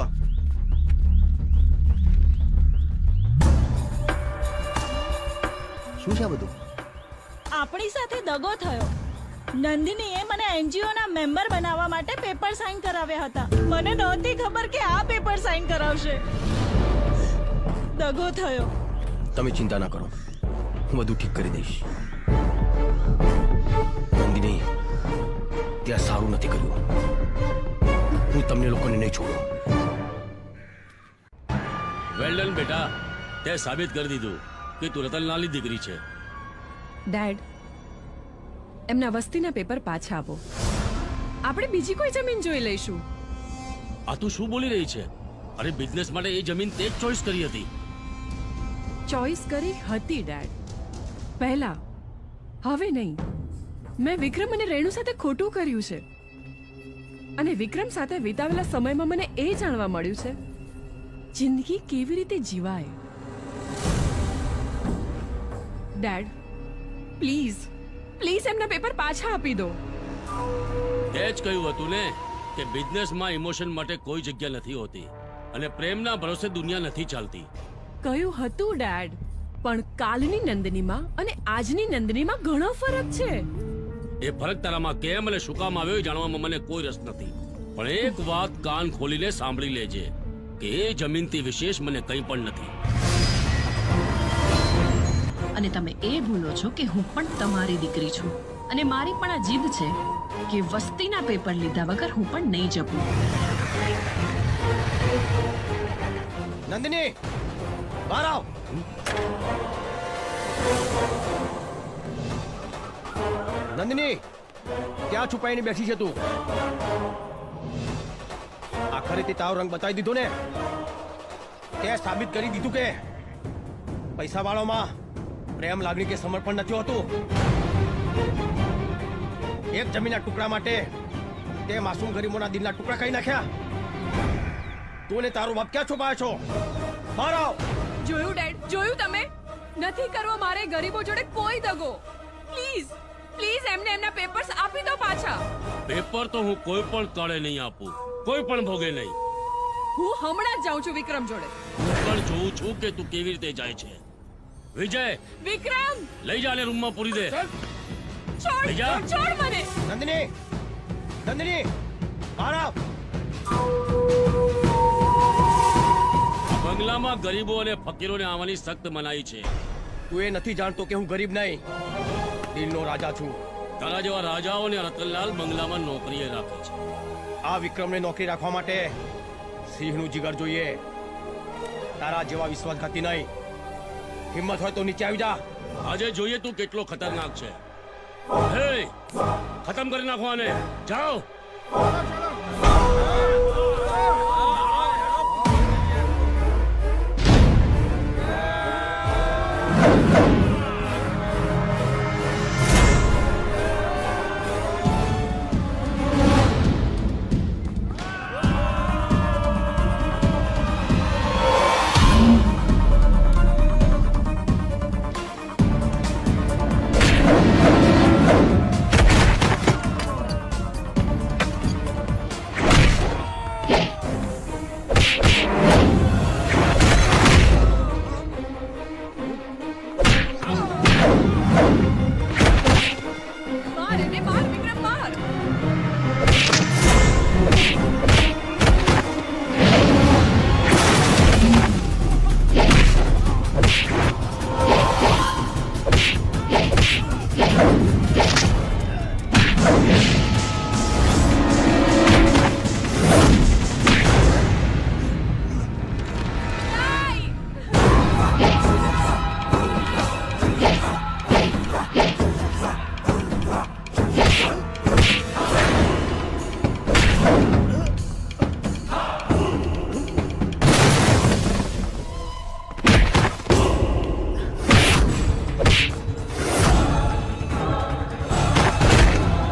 શું છે આ બધું? આપણી સાથે દગો થયો. નંદિનીએ મને એનજીઓ ના મેમ્બર બનાવવા માટે પેપર સાઇન કરાવ્યા હતા. મને નહોતી ખબર કે આ પેપર સાઇન કરાવશે. દગો થયો. તમે ચિંતા ના કરો, હું બધું ઠીક કરી દઈશ. નંદિની, ત્યાં સારું નથી કર્યું. હું તમને લોકોને નહીં છોડું. વેલ ડન બેટા, તે સાબિત કરી દીધું કે તું રતનલાલની દીકરી છે. ડેડ, એમના વસ્તીના પેપર પાછા આપો. આપણે બીજી કોઈ જમીન જોઈ લઈશું. આ તું શું બોલી રહી છે? અરે બિઝનેસ માટે એ જમીન તે જ ચોઈસ કરી હતી. ચોઈસ કરી હતી ડેડ, પહેલા. હવે નહીં. મેં વિક્રમ અને રેણુ સાથે ખોટું કર્યું છે અને વિક્રમ સાથે વિતાવેલા સમયમાં મને એ જાણવા મળ્યું છે જિંદગી કેવી રીતે જીવાય. ડેડ, પ્લીઝ પ્લીઝ એમના પેપર પાછા આપી દો. તે જ કહ્યું હતું ને કે બિઝનેસમાં ઇમોશન માટે કોઈ જગ્યા નથી હોતી અને પ્રેમના ભરોસે દુનિયા નથી ચાલતી. કહ્યું હતું ડેડ, પણ કાલની નંદનીમાં અને આજની નંદનીમાં ઘણો ફરક છે. એ ફરક તારામાં કેમ અને શું કામ આવ્યો એ જાણવામાં મને કોઈ રસ નથી. પણ એક વાત કાન ખોલીને સાંભળી લેજે કે એ જમીનથી વિશેષ મને કંઈ પણ નથી. અને તમે એ ભૂલો છો કે હું પણ તમારી દીકરી છું અને મારી પણ આ જીદ છે કે વસ્તીના પેપર લીધા વગર હું પણ નહીં જપું. નંદિની, બહાર આવ. નંદિની, ક્યાં છુપાઈને બેઠી છે તું? આખરે તે તારો રંગ બતાવી દીધો ને. તે સાબિત કરી દીધું કે પૈસા વાળોમાં પ્રેમ, લાગણી કે સમર્પણ નથી હોતું. એક જમીનના ટુકડા માટે તે માસૂમ ગરીબોના દિલના ટુકડા કરી નાખ્યા. તું ને તારો બાપ ક્યાં છુપાયો છો? બહાર આવ. જોયું ડેડ, જોયું તમે? નથી કરવો મારે ગરીબો જોડે કોઈ દગો. પ્લીઝ પ્લીઝ એમને એમના પેપર્સ આપી દો પાછા. પેપર તો હું કોઈ પણ કાળે નહીં આપું, કોઈ પણ ભોગે નહીં. હું હમણાં જ જાઉં છું વિક્રમ જોડે. હું પણ જોઉં છું કે તું કેવી રીતે જાય છે. વિજય, વિક્રમ લઈ જા ને રૂમમાં પૂરી દે. છોડ લઈ જા. છોડ મને. નંદિની, નંદિની, બહાર આવ. બંગલામાં ગરીબો અને ફકીરોને આવવાની સખ્ત મનાઈ છે. તું એ નથી જાણતો કે હું ગરીબ નહીં, દિલનો રાજા છું. તારા જેવા રાજાઓને રતનલાલ બંગલામાં નોકરીએ રાખે છે. આ વિક્રમને નોકરી રાખવા માટે સિંહનું જીગર જોઈએ, તારા જેવા વિશ્વાસઘાતી નહીં. હિંમત હોય તો નીચે આવી જા. આજે જોઈએ તું કેટલો ખતરનાક છે. હે, ખતમ કરી નાખો આને. જાઓ. માર એને માર વિક્રમ માર.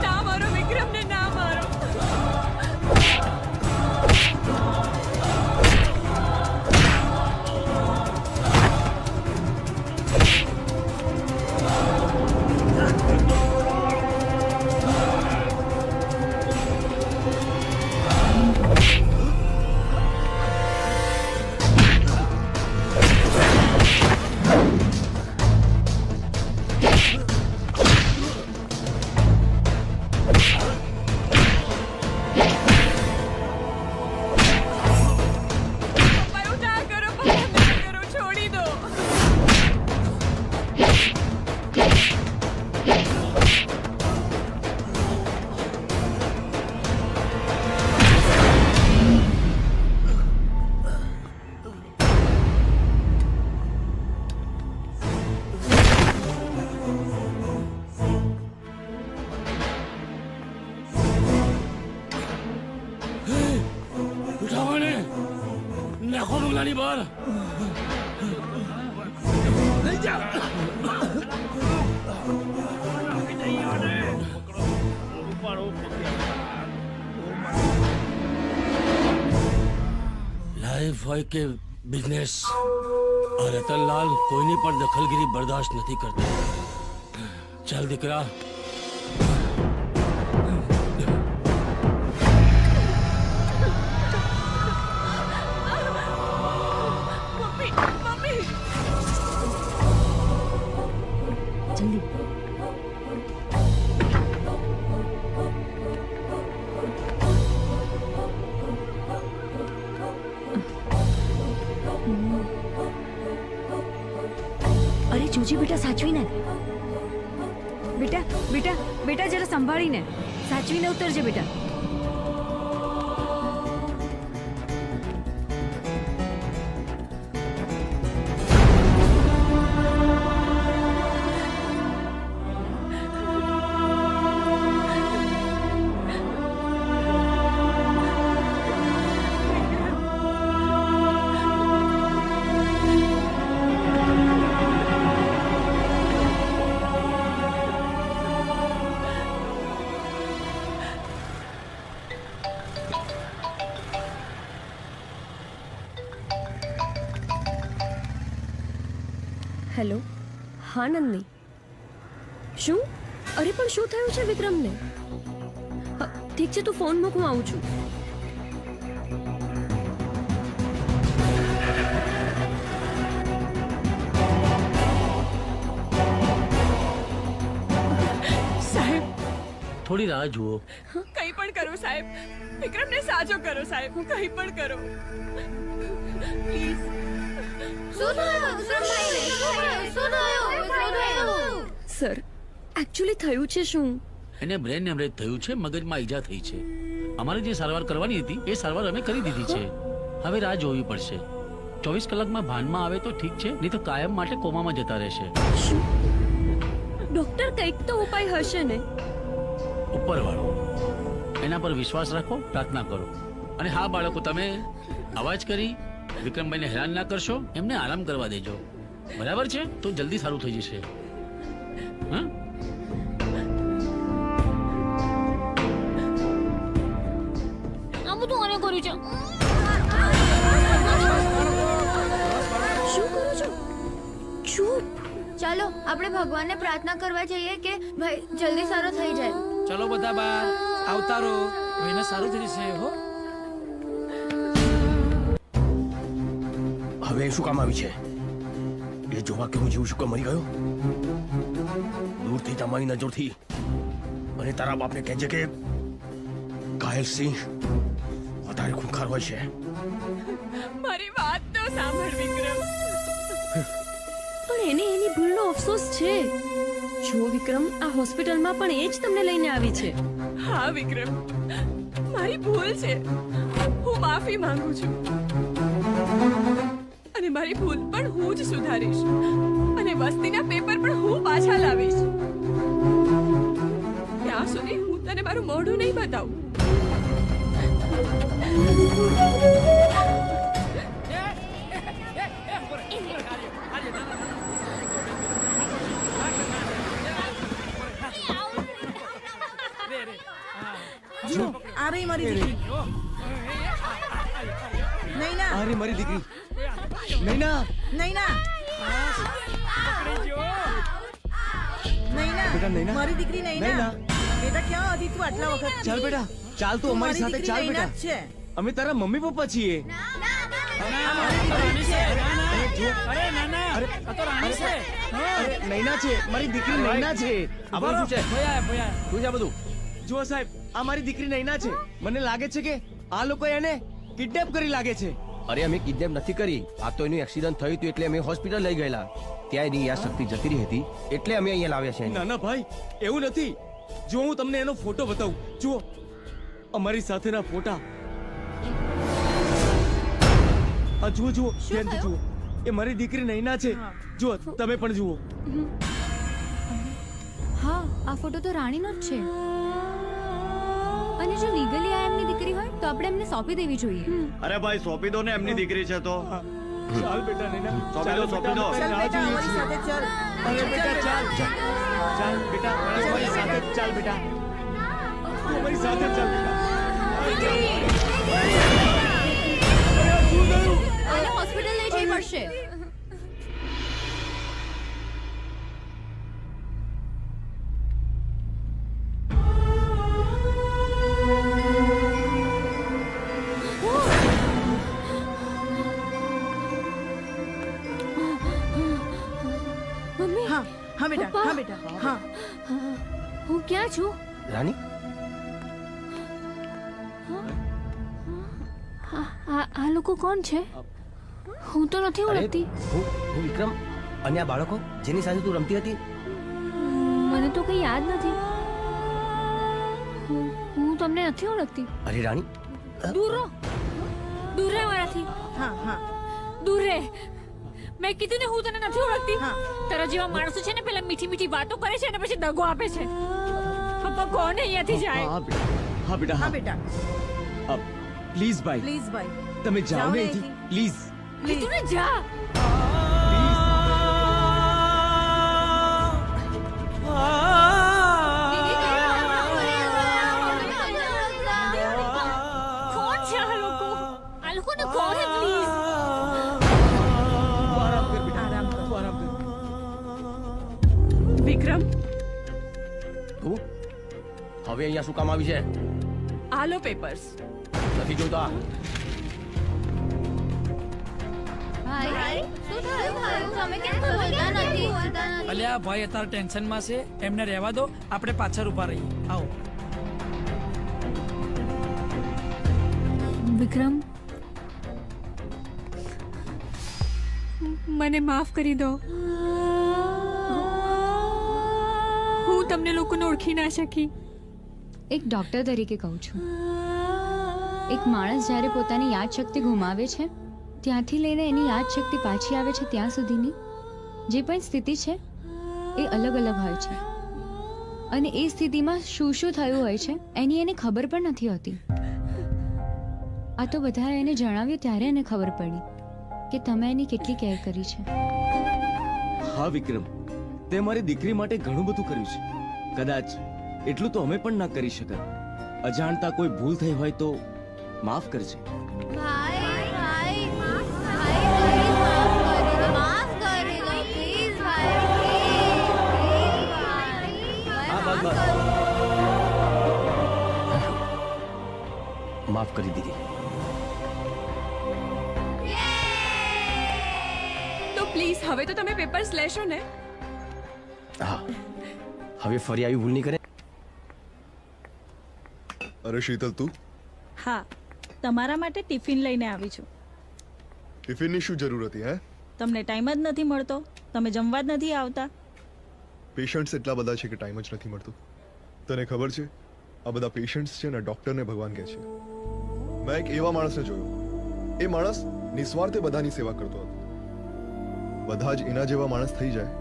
ના મારો વિક્રમને, ના મારો. પપ્પા એવું ના કરો, પપ્પા ના કરો, છોડી દો. ઉઠાવો ને. નાખો બંગલાની બહાર. લઈ જા. લાઈફ હોય કે બિઝનેસ, આ રતનલાલ કોઈની પણ દખલગીરી બરદાસ્ત નથી કરતો. ચાલ દીકરા. Mummy, mummy. જલ્દી. અરે જોજી બેટા, સાચવીને. બેટા બેટા બેટા જરા સંભાળીને, સાચવીને ઉતરજે બેટા. હેલો, હા નંદની. શું? અરે પણ શું થયું છે વિક્રમને? ઠીક છે, તું ફોન મૂક, હું આવું છું. સાહેબ, થોડી રાહ જુઓ. કંઈ પણ કરો સાહેબ, વિક્રમને સાજો કરો સાહેબ, કંઈ પણ કરો પ્લીઝ. સર, એકચ્યુઅલી થયું છે શું? એને બ્રેન હેમરેજ થયું છે, મગજમાં ઈજા થઈ છે. અમારે જે સારવાર કરવાની હતી એ સારવાર અમે કરી દીધી છે. હવે રાહ જોવી પડશે. 24 કલાકમાં ભાનમાં આવે તો ઠીક છે, નહીં તો કાયમ માટે કોમામાં જતા રહેશે. ડોક્ટર, કંઈક તો ઉપાય હશે ને? ઉપરવાળો, એના પર વિશ્વાસ રાખો, પ્રાર્થના કરો. અને હા બાળકો, તમે અવાજ કરી વિક્રમભાઈને હેરાન ના કરશો, એમને આરામ કરવા દેજો. બરાબર છે? તો જલ્દી સારું થઈ જશે. હા, આ બધું આને કર્યું છે. શું કરો છો? ચૂપ. ચાલો આપણે ભગવાનને પ્રાર્થના કરવા જઈએ કે ભાઈ જલ્દી સારો થઈ જાય. ચલો બધા બહાર આવતારો, એને સારું થઈ જશે. હો, હવે શું કામ આવી છે? એ જોવા કે હું જીવ છું કે મરી ગયો? દૂરથી તમારી નજરથી અને તારા બાપને કહેજે કે ઘાયલ સિંહ વધારે ખૂંખાર હોય છે. મારી વાત તો સાંભળ વિક્રમ. પણ એને એની ભૂલનો અફસોસ છે. જો વિક્રમ, આ હોસ્પિટલમાં પણ એ જ તમને લઈને આવી છે. હા વિક્રમ, મારી ભૂલ છે. હું માફી માંગુ છું અને મારી ભૂલ પણ હું જ સુધારીશ અને વસ્તીના પેપર પણ હું પાછા લાવીશ. ત્યાં સુધી હું તને મારું મોઢું નહીં બતાવું. જો આ રહી મારી દીકરી. નૈના, અરે મારી દીકરી નૈના. નૈના, બેટા નૈના, મારી દીકરી નૈના. બેટા ક્યાં હતી તું આટલા વખત? ચાલ બેટા, ચાલ તું અમારી સાથે ચાલ બેટા. છે. અમે તારા મમ્મી પપ્પા છીએ. નૈના છે, મારી દીકરી નૈના છે. આ બધું છે. શું છે બધું? જુઓ સાહેબ, આ મારી દીકરી નૈના છે. મને લાગે છે કે આ લોકો એને કિડનેપ કરી લાગે છે. અરે અમે કિડનેપ નથી કરી. આ તો એનું એક્સિડન્ટ થયું હતું એટલે અમે હોસ્પિટલ લઈ ગયેલા. ત્યાં એની યાદશક્તિ જતી રહી હતી એટલે અમે અહીંયા લાવ્યા છે. ના ના ભાઈ, એવું નથી. જો હું તમને એનો ફોટો બતાવું. જુઓ, અમારી સાથેના ફોટા. આ જુઓ જુઓ, ધ્યાનથી જુઓ. એ મારી દીકરી નૈના છે. જુઓ, તમે પણ જુઓ. હા, આ ફોટો તો રાણીનો જ છે. અને જો લીગલી આ એમની દીકરી હોય તો આપણે એમને સોંપી દેવી જોઈએ. અરે ભાઈ, સોંપી દો ને એમની દીકરી છે તો. ચાલ બેટા નૈના, સોંપી દો, સોંપી દો. ચાલ બેટા, અમારી સાથે ચાલ. અરે બેટા ચાલ, ચાલ બેટા, અમારી સાથે ચાલ બેટા. તું અમારી સાથે ચાલ બેટા. આને હોસ્પિટલ લઈ જવી પડશે. હા હા બેટા, હા બેટા, હા. હું ક્યાં છું? રાણી, આ લોકો કોણ છે? હું તો નથી ઓળખતી. હું વિક્રમ. અને આ બાળકો જેની સાથે તું રમતી હતી? મને તો કઈ યાદ નથી. હું તમને નથી ઓળખતી. અરે રાણી, દૂર રહો, દૂર રહે મારાથી. હા હા, દૂર રહે. મેં કીધું ને હું તને નથી ઓળખતી. તારા જેવા માણસો છે ને પેલા મીઠી મીઠી વાતો કરે છે અને પછી દગો આપે છે. પપ્પા કોણ અહીંયાથી જાય? હા બેટા, હા બેટા. પ્લીઝ ભાઈ, પ્લીઝ ભાઈ, તમે જાઓ ને અહીંથી. પ્લીઝ કીધું ને જા. કોણ છે આ લોકો? આ લોકોને કોણ હે? પ્લીઝ આરામ કર બેટા, આરામ કર. વિક્રમ તું હવે અહીંયા શું કામ આવી છે? આલો પેપર્સ. નથી જોતા. અલ્યા ભાઈ અત્યારે ટેન્શન માં છે, એમને રહેવા દો, આપણે પાછળ ઉભા રહીએ. આવો. વિક્રમ, મને માફ કરી દો. હું તમને લોકોને ઓળખી ના શકી. એક ડોક્ટર તરીકે કહું છું, એક માણસ જ્યારે પોતાની યાદશક્તિ ગુમાવે છે ત્યાંથી લઈને એની યાદશક્તિ પાછી આવે છે ત્યાં સુધીની જે પણ સ્થિતિ છે એ અલગ અલગ હોય છે, અને એ સ્થિતિમાં શું શું થયું હોય છે એની એને ખબર પણ નથી હોતી. આ તો બધાએ એને જણાવ્યું ત્યારે એને ખબર પડી કે તમે એની કેટલી કેર કરી છે. હા વિક્રમ, તે મારી દીકરી માટે ઘણું બધું કર્યું છે. કદાચ એટલું તો અમે પણ ના કરી શકત. અજાણતા કોઈ ભૂલ થઈ હોય તો માફ કરજે. માફ કરી દીધી. તો પ્લીઝ હવે તો તમે પેપર્સ લેશો ને? હા, હવે ફરી આવી ભૂલ નહીં કરે. અરે શીતલ, તું? હા, તમારા માટે ટિફિન લઈને આવી છું. ટિફિનની શું જરૂર હતી? હે, તમને ટાઈમ જ નથી મળતો, તમે જમવા જ નથી આવતા. પેશન્ટ્સ એટલા બધા છે કે ટાઈમ જ નથી મળતો. તને ખબર છે, આ બધા પેશન્ટ્સ છે ને ડોક્ટરને ભગવાન કહે છે. મેં એક એવા માણસને જોયો, એ માણસ નિસ્વાર્થે બધાની સેવા કરતો હતો. બધા જ એના જેવા માણસ થઈ જાય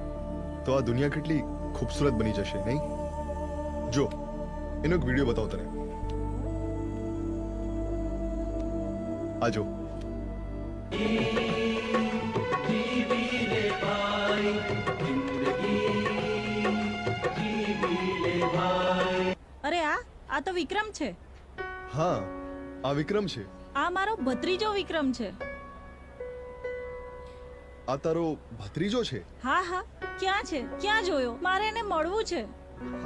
તો આ દુનિયા કેટલી ખૂબસૂરત બની જશે, નહીં? જો, એનો એક વિડીયો બતાવો તને. આ જો. અરે આ તો વિક્રમ છે. હા, આ વિક્રમ છે. આ મારો ભત્રીજો વિક્રમ છે. આ તારો ભત્રીજો છે? હા હા, ક્યાં છે? ક્યાં જોયો? મારે એને મળવું છે.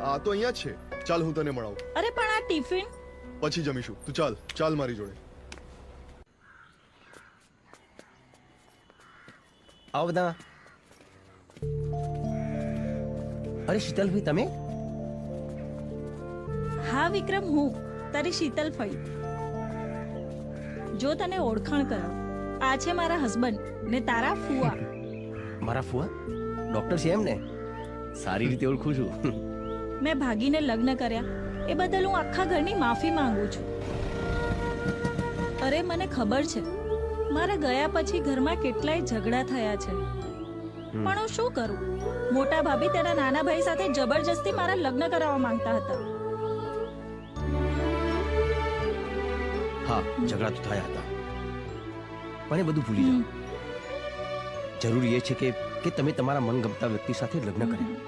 આ તો અહીંયા જ છે. ચાલ હું તને મળાવું. અરે પણ આ ટિફિન પછી જમીશું. તું ચાલ ચાલ મારી જોડે. આવો બધા. અરે શીતલભાઈ, તમે? હા વિક્રમ, હું તારી શીતલ ફઈ. જો તને ઓળખાણ કરાવ, આ છે મારા હસબન્ડ ને તારા ફુવા. મારા ફુવા ડોક્ટર છે એમ ને? સારી રીતે ઓળખું છું. મેં ભાગીને લગ્ન કર્યા એ બદલ હું આખા ઘરની માફી માંગુ છું. અરે મને ખબર છે, મારા ગયા પછી ઘરમાં કેટલાય ઝઘડા થયા છે, પણ હું શું કરું? મોટા ભાભી તેના નાના ભાઈ સાથે જબરજસ્તી મારા લગ્ન કરાવવા માંગતા હતા. હા, ઝઘડા તો થયા હતા, પણ એ બધું ભૂલી જાઓ. જરૂરી એ છે કે તમે તમારા મનગમતા વ્યક્તિ સાથે લગ્ન કર્યા.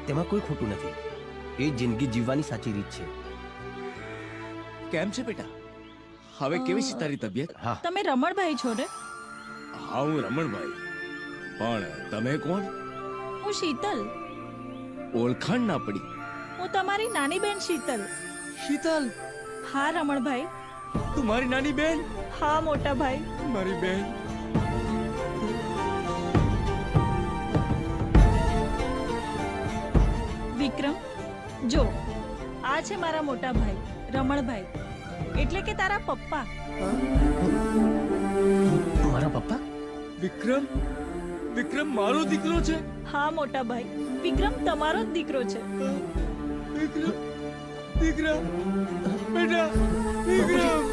તેમાં કોઈ ખોટું નથી. એ જિંદગી જીવવાની સાચી રીત છે. કેમ છે બેટા? હવે કેવી છે તારી તબિયત? હા, તમે રમણભાઈ છો ને? હા, હું રમણભાઈ. પણ તમે કોણ? હું શીતલ. ઓળખાણ ના પડી. હું તમારી નાની બેન શીતલ. શીતલ? હા રમણભાઈ. તું મારી નાની બેન? હા મોટા ભાઈ. મારી બેન. વિક્રમ, જો આ છે મારા મોટા ભાઈ રમણભાઈ, એટલે કે તારા પપ્પા. મારા પપ્પા? વિક્રમ? વિક્રમ મારો દીકરો છે? હા મોટા ભાઈ, વિક્રમ તમારો જ દીકરો છે. વિક્રમ, દીકરા, બેટા, વિક્રમ.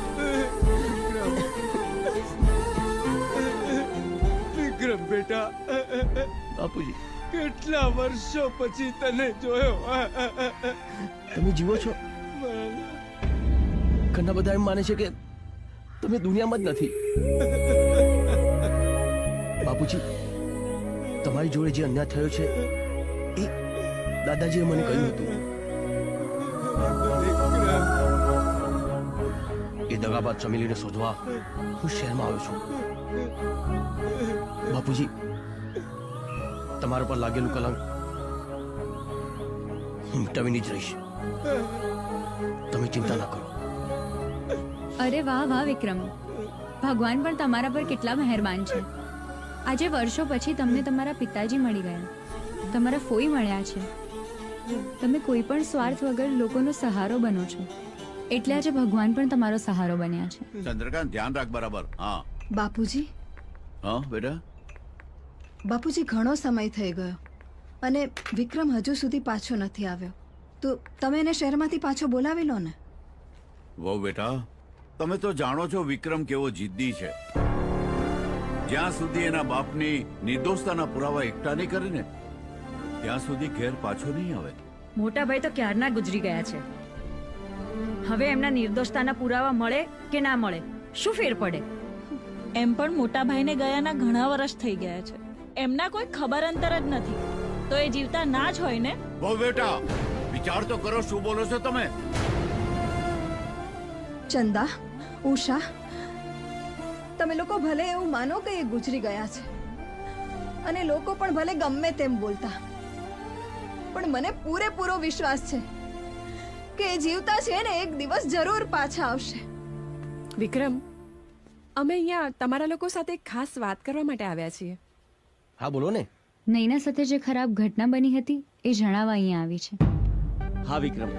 વિક્રમ બેટા. બાપુજી, કેટલા વર્ષો પછી તને જોયો. તમે જીવો છો? ઘણા બધા એમ માને છે કે તમે દુનિયામાં જ નથી. બાપુજી, તમારી જોડે જે અન્યાય થયો છે એ દાદાજીએ મને કહ્યું હતું. એ દગાબાદ ચમેલીને શોધવા હું શહેરમાં આવ્યો છું. બાપુજી, તમારા પર લાગેલું કલંક હું મિટાવીને જ રહીશ. તમે ચિંતા ના કરો. અરે વાહ વાહ વિક્રમ, ભગવાન પણ તમારા પર કેટલા મહેરબાન છે. આજે વર્ષો પછી તમને તમારા પિતાજી મળી ગયા, તમારા ફોઈ મળ્યા છે. તમે કોઈ પણ સ્વાર્થ વગર લોકોનો સહારો બનો છો, એટલે આજે ભગવાન પણ તમારો સહારો બન્યા છે. ચંદ્રકાંત, ધ્યાન રાખ બરાબર. હા બાપુજી. હા બેટા. બાપુજી, ઘણો સમય થઈ ગયો અને વિક્રમ હજુ સુધી પાછો નથી આવ્યો, તો તમે એને શહેરમાંથી પાછો બોલાવી લો ને. વહુ બેટા, તમે તો જાણો છો વિક્રમ કેવો જિદ્દી છે. જ્યાં સુધી એના બાપની નિર્દોષતાના પુરાવા એકઠા નહીં કરે ને ત્યાં સુધી ઘેર પાછો નહીં આવે. મોટા ભાઈ તો ક્યારના ગુજરી ગયા છે. હવે એમના નિર્દોષતાના પુરાવા મળે કે ના મળે, શું ફેર પડે? એમ પણ મોટા ભાઈને ગયાના ઘણા વર્ષ થઈ ગયા છે, એમના કોઈ ખબર અંતર જ નથી, તો એ જીવતા ના જ હોય ને. વહુ બેટા, વિચાર તો કરો, શું બોલો છો તમે? ચંદા, ઉષા, તમે લોકો ભલે એવું માનો કે એ ગુજરી ગયા છે અને લોકો પણ ભલે ગમે તેમ બોલતા, પણ મને પૂરેપૂરો વિશ્વાસ છે કે એ જીવતા છે ને એક દિવસ જરૂર પાછા આવશે. વિક્રમ, અમે અહીંયા તમારા લોકો સાથે એક ખાસ વાત કરવા માટે આવ્યા છીએ. હા બોલો ને. નૈના સાથે જે ખરાબ ઘટના બની હતી એ જણાવવા અહીંયા આવી છે. હા વિક્રમ,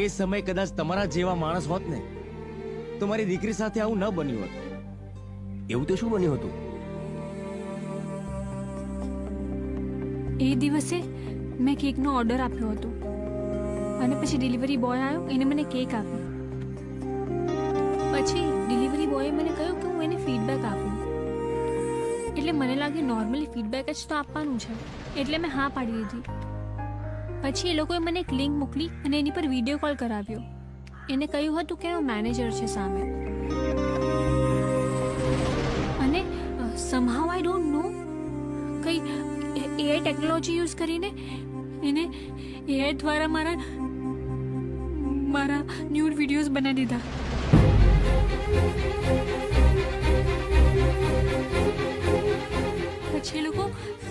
એ સમય કદાચ તમારા જેવા માણસ હોત ને તો મારી દીકરી સાથે આવું ન બન્યું હોત. એવું તો શું બન્યું હતું? એ દિવસે મેં કેકનો ઓર્ડર આપ્યો હતો અને પછી ડિલિવરી બોય આવ્યો, એને મને કેક આપી. પછી ડિલિવરી બોયે મને કહ્યું કે હું એને ફીડબેક આપું, એટલે મને લાગે નોર્મલી ફીડબેક જ તો આપવાનું છે, એટલે મેં હા પાડી દીધી. પછી એ લોકોએ મને એક લિંક મોકલી અને એની પર વિડીયો કોલ કરાવ્યો. એને કહ્યું હતું કે એનો મેનેજર છે સામે, અને સમહાઉ આઈ ડોન્ટ નો કઈ એઆઈ ટેકનોલોજી યુઝ કરીને એને એઆઈ દ્વારા મારા ન્યૂડ વિડીયોઝ બનાવી દીધા. પછી એ લોકો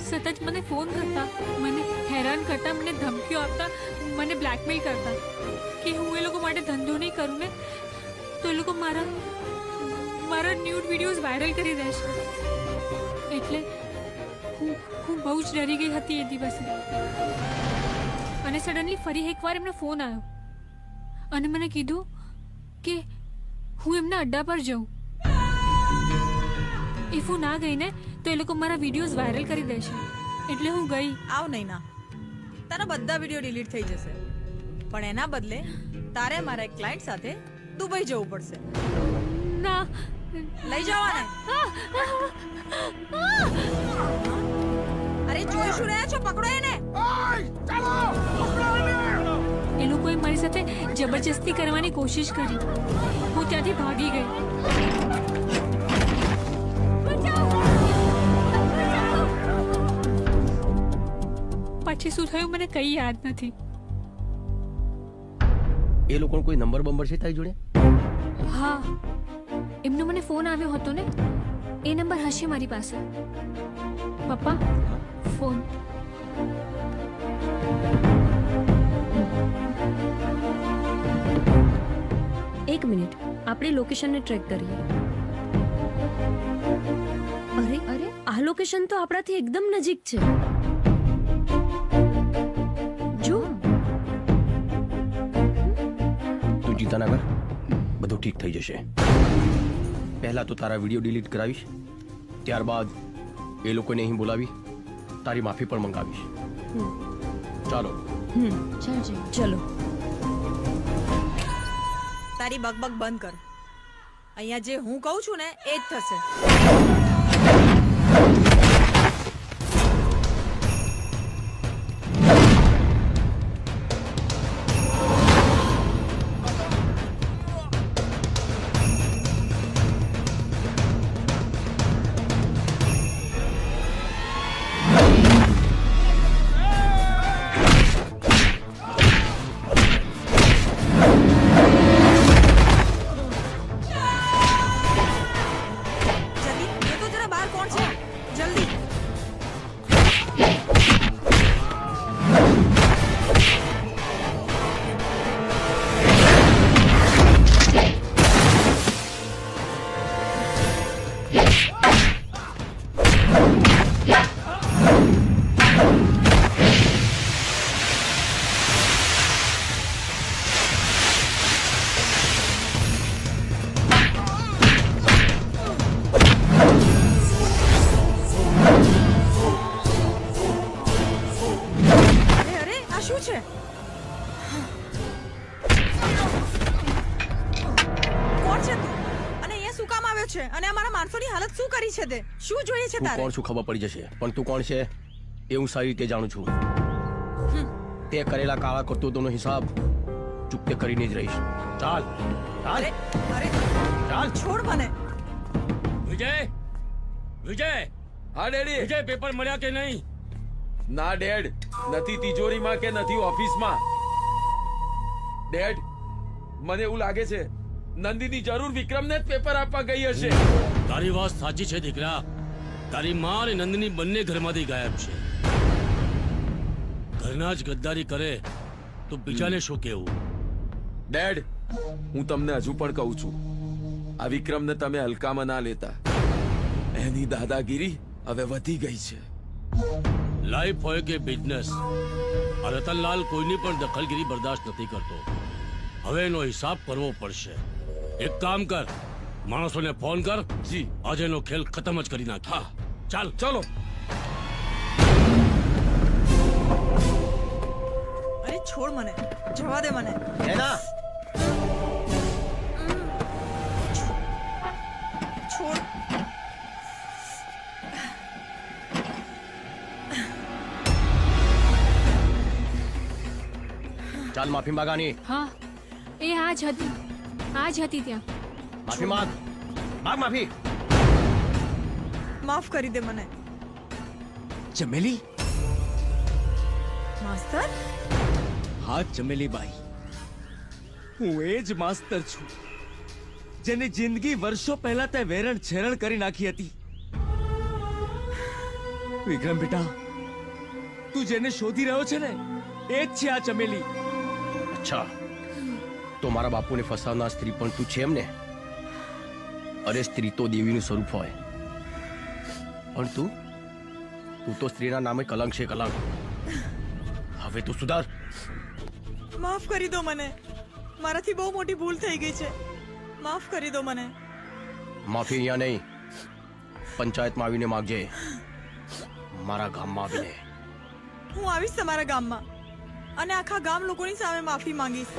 સતત મને ફોન કરતા, મને હેરાન કરતા, મને ધમકીઓ આપતા, મને બ્લેકમેલ કરતા કે હું એ લોકો માટે ધંધો નહીં કરું ને તો એ લોકો મારા ન્યૂડ વિડીયોઝ વાયરલ કરી દેશે. એટલે હું બહુ જ ડરી ગઈ હતી એ દિવસે. અને સડનલી ફરી એકવાર એમનો ફોન આવ્યો અને મને કીધું કે હું એમના અડ્ડા પર જાઉં. ઇફ હું ના ગઈ ને તો એ લોકો મારા વિડીયોઝ વાયરલ કરી દેશે. એટલે હું ગઈ. આવ નહીં ના, તારા બધા વિડીયો ડિલીટ થઈ જશે, પણ એના બદલે તારે મારા એક ક્લાયન્ટ સાથે દુબઈ જવું પડશે. ના, લઈ જવાને. અરે જોઈ શું રહ્યા છો? પકડો એને. એ લોકોએ મારી સાથે જબરજસ્તી કરવાની કોશિશ કરી. હું ત્યાંથી ભાગી ગઈ. પછી શું થયું મને કઈ યાદ નથી. એ લોકોનો કોઈ નંબર બંબર છે તારી જોડે? હા, એમનો મને ફોન આવ્યો હતો ને, એ નંબર હશે મારી પાસે. પપ્પા, ફોન. એક મિનિટ, આપણે લોકેશનને ટ્રેક કરીએ. અરે અરે, આ લોકેશન તો આપણાથી એકદમ નજીક છે. જો, તું ચિંતા ના કર, બધું ઠીક થઈ જશે. પહેલા તો તારા વિડીયો ડિલીટ કરાવીશ, ત્યારબાદ એ લોકોને અહીં બોલાવી તારી માફી પણ મંગાવીશ. ચાલો. ચલો. તારી બકબક બંધ કર. અહીંયા જે હું કહું છું ને એ જ થશે. અરે આ શું છે? કોણ છે તું? અને અહીંયા શું કામ આવ્યો છે? અને અમારા માણસોની હાલત શું કરી છે તે? શું જોઈએ છે તું તારે? કોણ છું ખબર પડી જશે, પણ તું કોણ છે એ હું સારી રીતે જાણું છું. તે કરેલા કાળા કરતૂતોનો હિસાબ ચૂકતે કરીને જ રહીશ. ચાલ ચાલ ચાલ છોડ મને. વિજય વિજય હા ડેડી. વિજય પેપર મળ્યા કે નહીં? ના ડેડ, નથી તિજોરીમાં કે નથી ઓફિસમાં. ડેડ, મને એવું લાગે છે નંદિની જરૂર વિક્રમને જ પેપર આપવા ગઈ હશે. તારી વાત સાચી છે દીકરા. તારી માં અને નંદિની બંને ઘરમાંથી ગાયબ છે. ઘરના જ ગદ્દારી કરે તો બીજાને શું કેવું? ડેડ, હું તમને હજુ પણ કહું છું, આ વિક્રમને તમે હલકામાં ના લેતા. એની દાદાગીરી હવે વધી ગઈ છે. લાઈફ હોય કે બિઝનેસ, આ રતનલાલ કોઈની પણ દખલગીરી બરદાસ્ત નથી કરતો. હવે એનો હિસાબ કરવો પડશે. એક કામ કર, માણસોને ફોન કર. જી. આજે એનો ખેલ ખતમ જ કરી નાખ. હા ચાલ ચલો. અરે છોડ મને, જવા દે મને. એના છોડ. ચાલ માફી માંગાની. હા એ આ જ હતી, આ જ હતી ત્યાં. માફી માંગ, માંગ માફી. માફ કરી દે મને. ચમેલી. માસ્તર. હા ચમેલીબાઈ, હું એ જ માસ્તર છું જેની જિંદગી વર્ષો પહેલા તે વેરણ છેરણ કરી નાખી હતી. વિક્રમ બેટા, તું જેને શોધી રહ્યો છે ને એ જ છે આ ચમેલી. અચ્છા, તો મારા બાપુને ફસાવનાર સ્ત્રી પણ તું છે એમ ને? અરે સ્ત્રી તો દેવીનું સ્વરૂપ હોય, પણ તું તો સ્ત્રીના નામે કલંક છે, કલંક. હવે તું સુધાર. માફ કરી દો મને, મારાથી બહુ મોટી ભૂલ થઈ ગઈ છે. માફ કરી દો મને. માફી અહીંયા નહીં, પંચાયતમાં આવીને માગજે. મારા ગામમાં આવીને. હું આવીશ તમારા ગામમાં અને આખા ગામ લોકોની સામે માફી માંગીશ.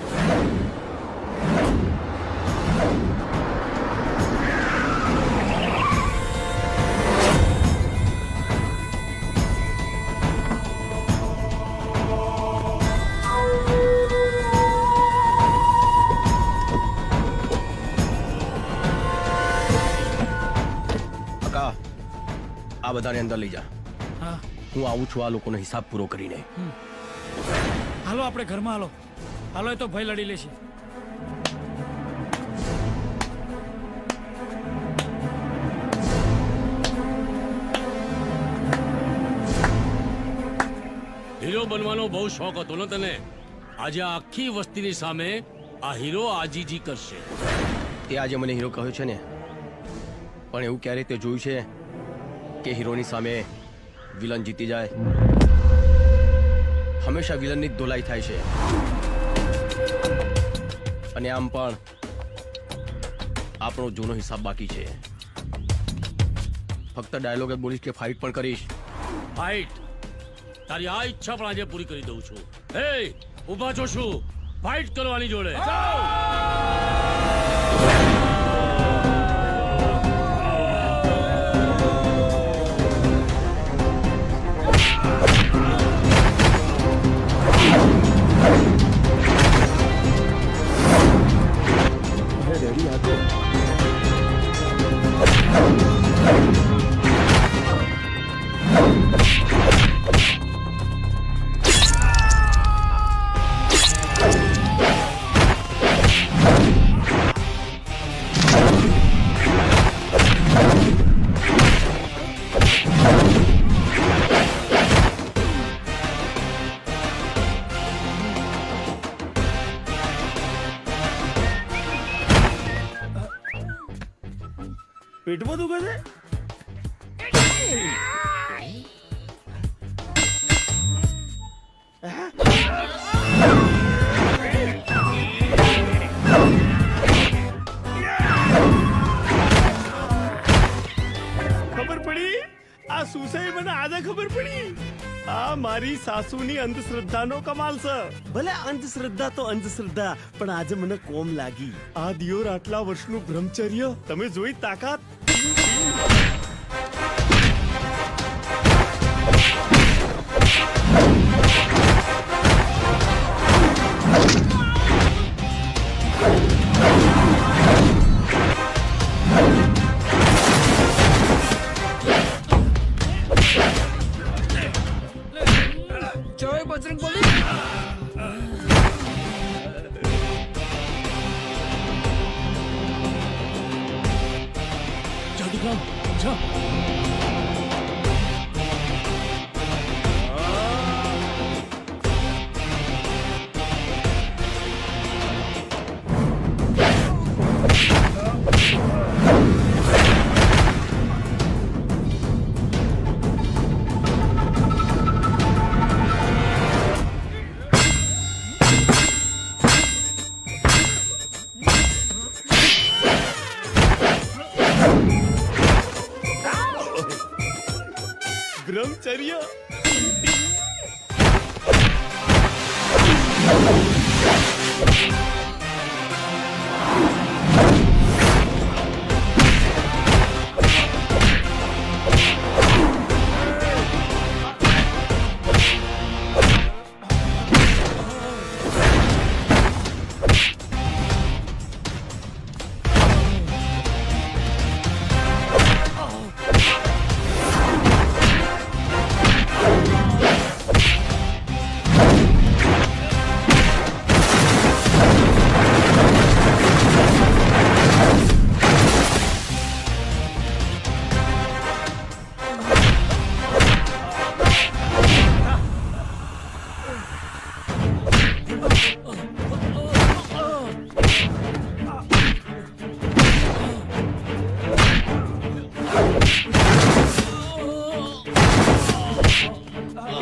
આ બધાને અંદર લઈ જા. હા. હું આવું છું આ લોકોનો હિસાબ પૂરો કરીને. હાલો આપણે ઘરમાં હાલો. હાલો, એ તો ભાઈ લડી લેશે. હીરો બનવાનો બહુ શોખ હતો ને તને? આજે આખી વસ્તીની સામે આ હીરો આજીજી કરશે. તે આજે મને હીરો કહ્યો છે ને, પણ એવું ક્યારે તે જોયું છે કે હીરોની સામે વિલન જીતી જાય? હંમેશા વિલનની જ ધોલાઈ થાય છે. અને આમ પણ આપણો જૂનો હિસાબ બાકી છે. ફક્ત ડાયલોગ જ બોલીશ કે ફાઇટ પણ કરીશ? ફાઇટ? તારી આ ઈચ્છા પણ આજે પૂરી કરી દઉં છું. હે, ઊભા છો શું? ફાઇટ કરવાની જોડે. પેટમાં દુખે છે? ખબર પડી? આ શું છે એ મને આજે ખબર પડી. આ મારી સાસુની અંધશ્રદ્ધાનો કમાલ છે. ભલે અંધશ્રદ્ધા તો અંધશ્રદ્ધા, પણ આજે મને કોમ લાગી. આ દિયોર આટલા વર્ષનું બ્રહ્મચર્ય તમે જોઈ તાકાત. જય બજરંગબલી. જાદુગ્રામ જા. બ્રહ્મચર્ય.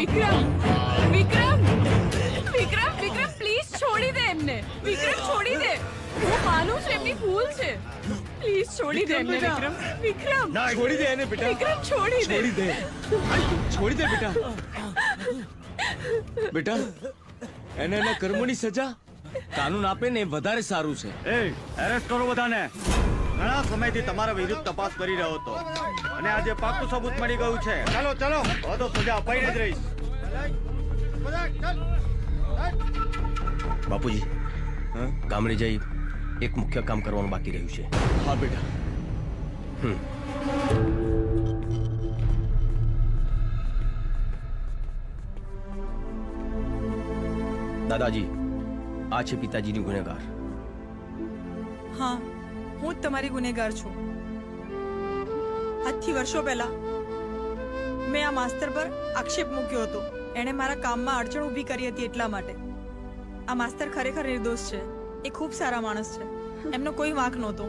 વિક્રમ વિક્રમ વિક્રમ વિક્રમ પ્લીઝ છોડી દે એમને. વિક્રમ છોડી દે. હું માનું છું એમની ભૂલ છે. પ્લીઝ છોડી દે એમને વિક્રમ. વિક્રમ છોડી દે એને બેટા. વિક્રમ છોડી દે. છોડી દે. છોડી દે બેટા. બેટા એને એના કર્મોની સજા કાનૂન આપે ને એ વધારે સારું છે. એરેસ્ટ કરો બધાને. ઘણા સમયથી તમારા વિરુદ્ધ તપાસ કરી રહ્યો હતો અને આજે પાક્કું સબૂત મળી ગયું છે. ચાલો ચાલો, હવે તો સજા અપાઈને જ રહીશ. બાપુજી ગામડે જઈ એક મુખ્ય કામ કરવાનું બાકી રહ્યું છે. હા બેટા. દાદાજી આ છે પિતાજીની ગુનેગાર. હા, હું જ તમારી ગુનેગાર છું. આજથી વર્ષો પહેલા મેં આ માસ્તર પર આક્ષેપ મૂક્યો હતો. એણે મારા કામમાં અડચણ ઊભી કરી હતી એટલા માટે. આ માસ્તર ખરેખર નિર્દોષ છે. એ ખૂબ સારા માણસ છે. એમનો કોઈ વાંક નહોતો.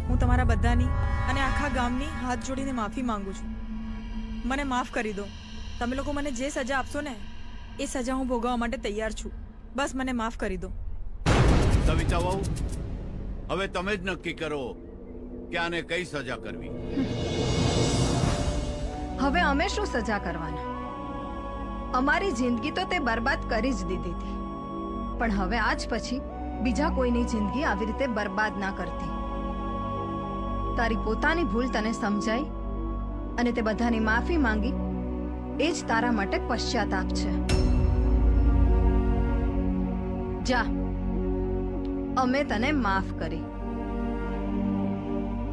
હું તમારા બધાની અને આખા ગામની હાથ જોડીને માફી માંગુ છું. મને માફ કરી દો. તમે લોકો મને જે સજા આપશો ને એ સજા હું ભોગવવા માટે તૈયાર છું. બસ મને માફ કરી દો. સવિતા વહુ, હવે તમે જ નક્કી કરો કે આને કઈ સજા કરવી. હવે અમે શું સજા કરવાના? અમારી જિંદગી તો તે બરબાદ કરી જ દીધી હતી, પણ હવે આજ પછી બીજા કોઈની જિંદગી આવી રીતે બરબાદ ના કરતી. તારી પોતાની ભૂલ તને સમજાઈ અને તે બધાની માફી માંગી, એ જ તારા માટે પશ્ચાતાપ છે. જા, અમે તને માફ કરી.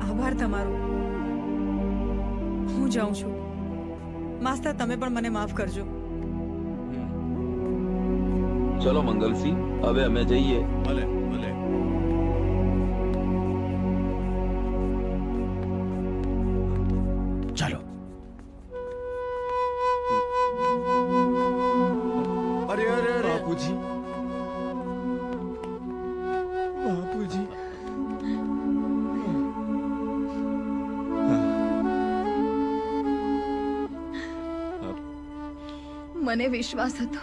આભાર તમારો. હું જાઉં છું. માસ્તર, તમે પણ મને માફ કરજો. ચલો મંગલસિંહ, હવે અમે જઈએ. ભલે ભલે. ચાલો. અરે અરે અરે બાપુજી, બાપુજી. મને વિશ્વાસ હતો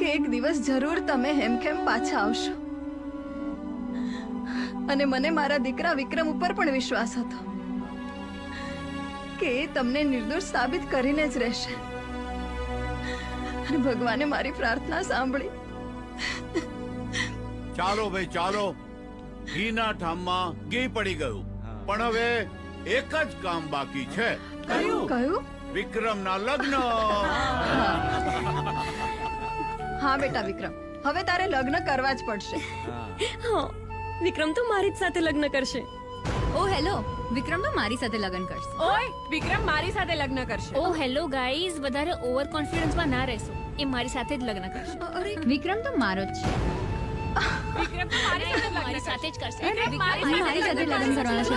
કે એક દિવસ જરૂર તમે હેમખેમ પાછા આવશો અને મને મારા દીકરા વિક્રમ ઉપર પણ વિશ્વાસ હતો કે એ તમને નિર્દોષ સાબિત કરીને જ રહેશે અને ભગવાને મારી પ્રાર્થના સાંભળી. ચાલો ભાઈ ચાલો, ઘીના ઠામમાં ઘી પડી ગયું, પણ હવે એક જ કામ બાકી છે. કયું? વિક્રમના લગ્ન. હા બેટા વિક્રમ, હવે તારે લગ્ન કરવા જ પડશે. હા, વિક્રમ તો મારી જ સાથે લગ્ન કરશે. ઓ હેલો, વિક્રમ તો મારી સાથે લગ્ન કરશે. ઓય, વિક્રમ મારી સાથે લગ્ન કરશે. ઓ હેલો ગાઈઝ, વધારે ઓવર કોન્ફિડન્સમાં ના રહેશો. એ મારી સાથે જ લગ્ન કરશે. વિક્રમ તો મારો જ છે. વિક્રમ તો મારી સાથે જ કરશે. મારી સાથે લગ્ન કરવાના છે.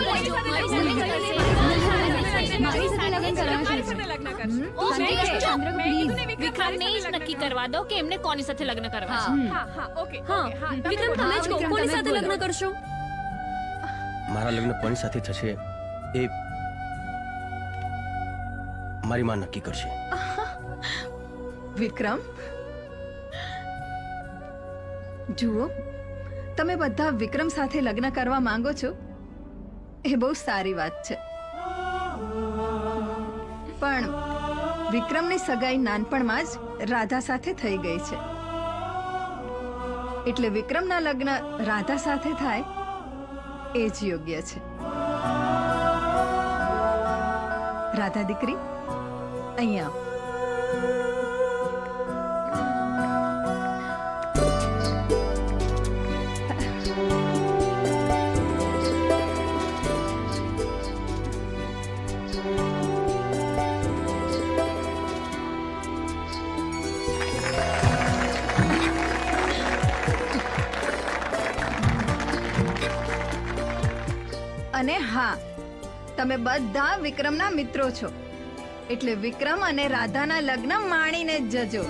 મારી સાથે લગ્ન કરવાના છે. ઓ ચંદ્રક પ્લીઝ, વિક્રમને જ નક્કી કરવા દો કે એમને કોની સાથે લગ્ન કરવા છે. હા, ઓકે. હા, વિક્રમ તમે જ કહો, કોની સાથે લગ્ન કરશો? મારા લગ્ન કોની સાથે થશે એ મારી માં નક્કી કરશે. વિક્રમ, જુઓ, તમે બધા વિક્રમ સાથે લગ્ન કરવા માંગો છો એ બહુ સારી વાત છે, પણ વિક્રમની સગાઈ નાનપણમાં જ રાધા સાથે થઈ ગઈ છે, એટલે વિક્રમના લગ્ન રાધા સાથે થાય એ જ યોગ્ય છે. રાધા દીકરી, અહીંયા આવો. અને હા, તમે બધા વિક્રમના મિત્રો છો, એટલે વિક્રમ અને રાધાના લગ્ન માણીને જ જજો.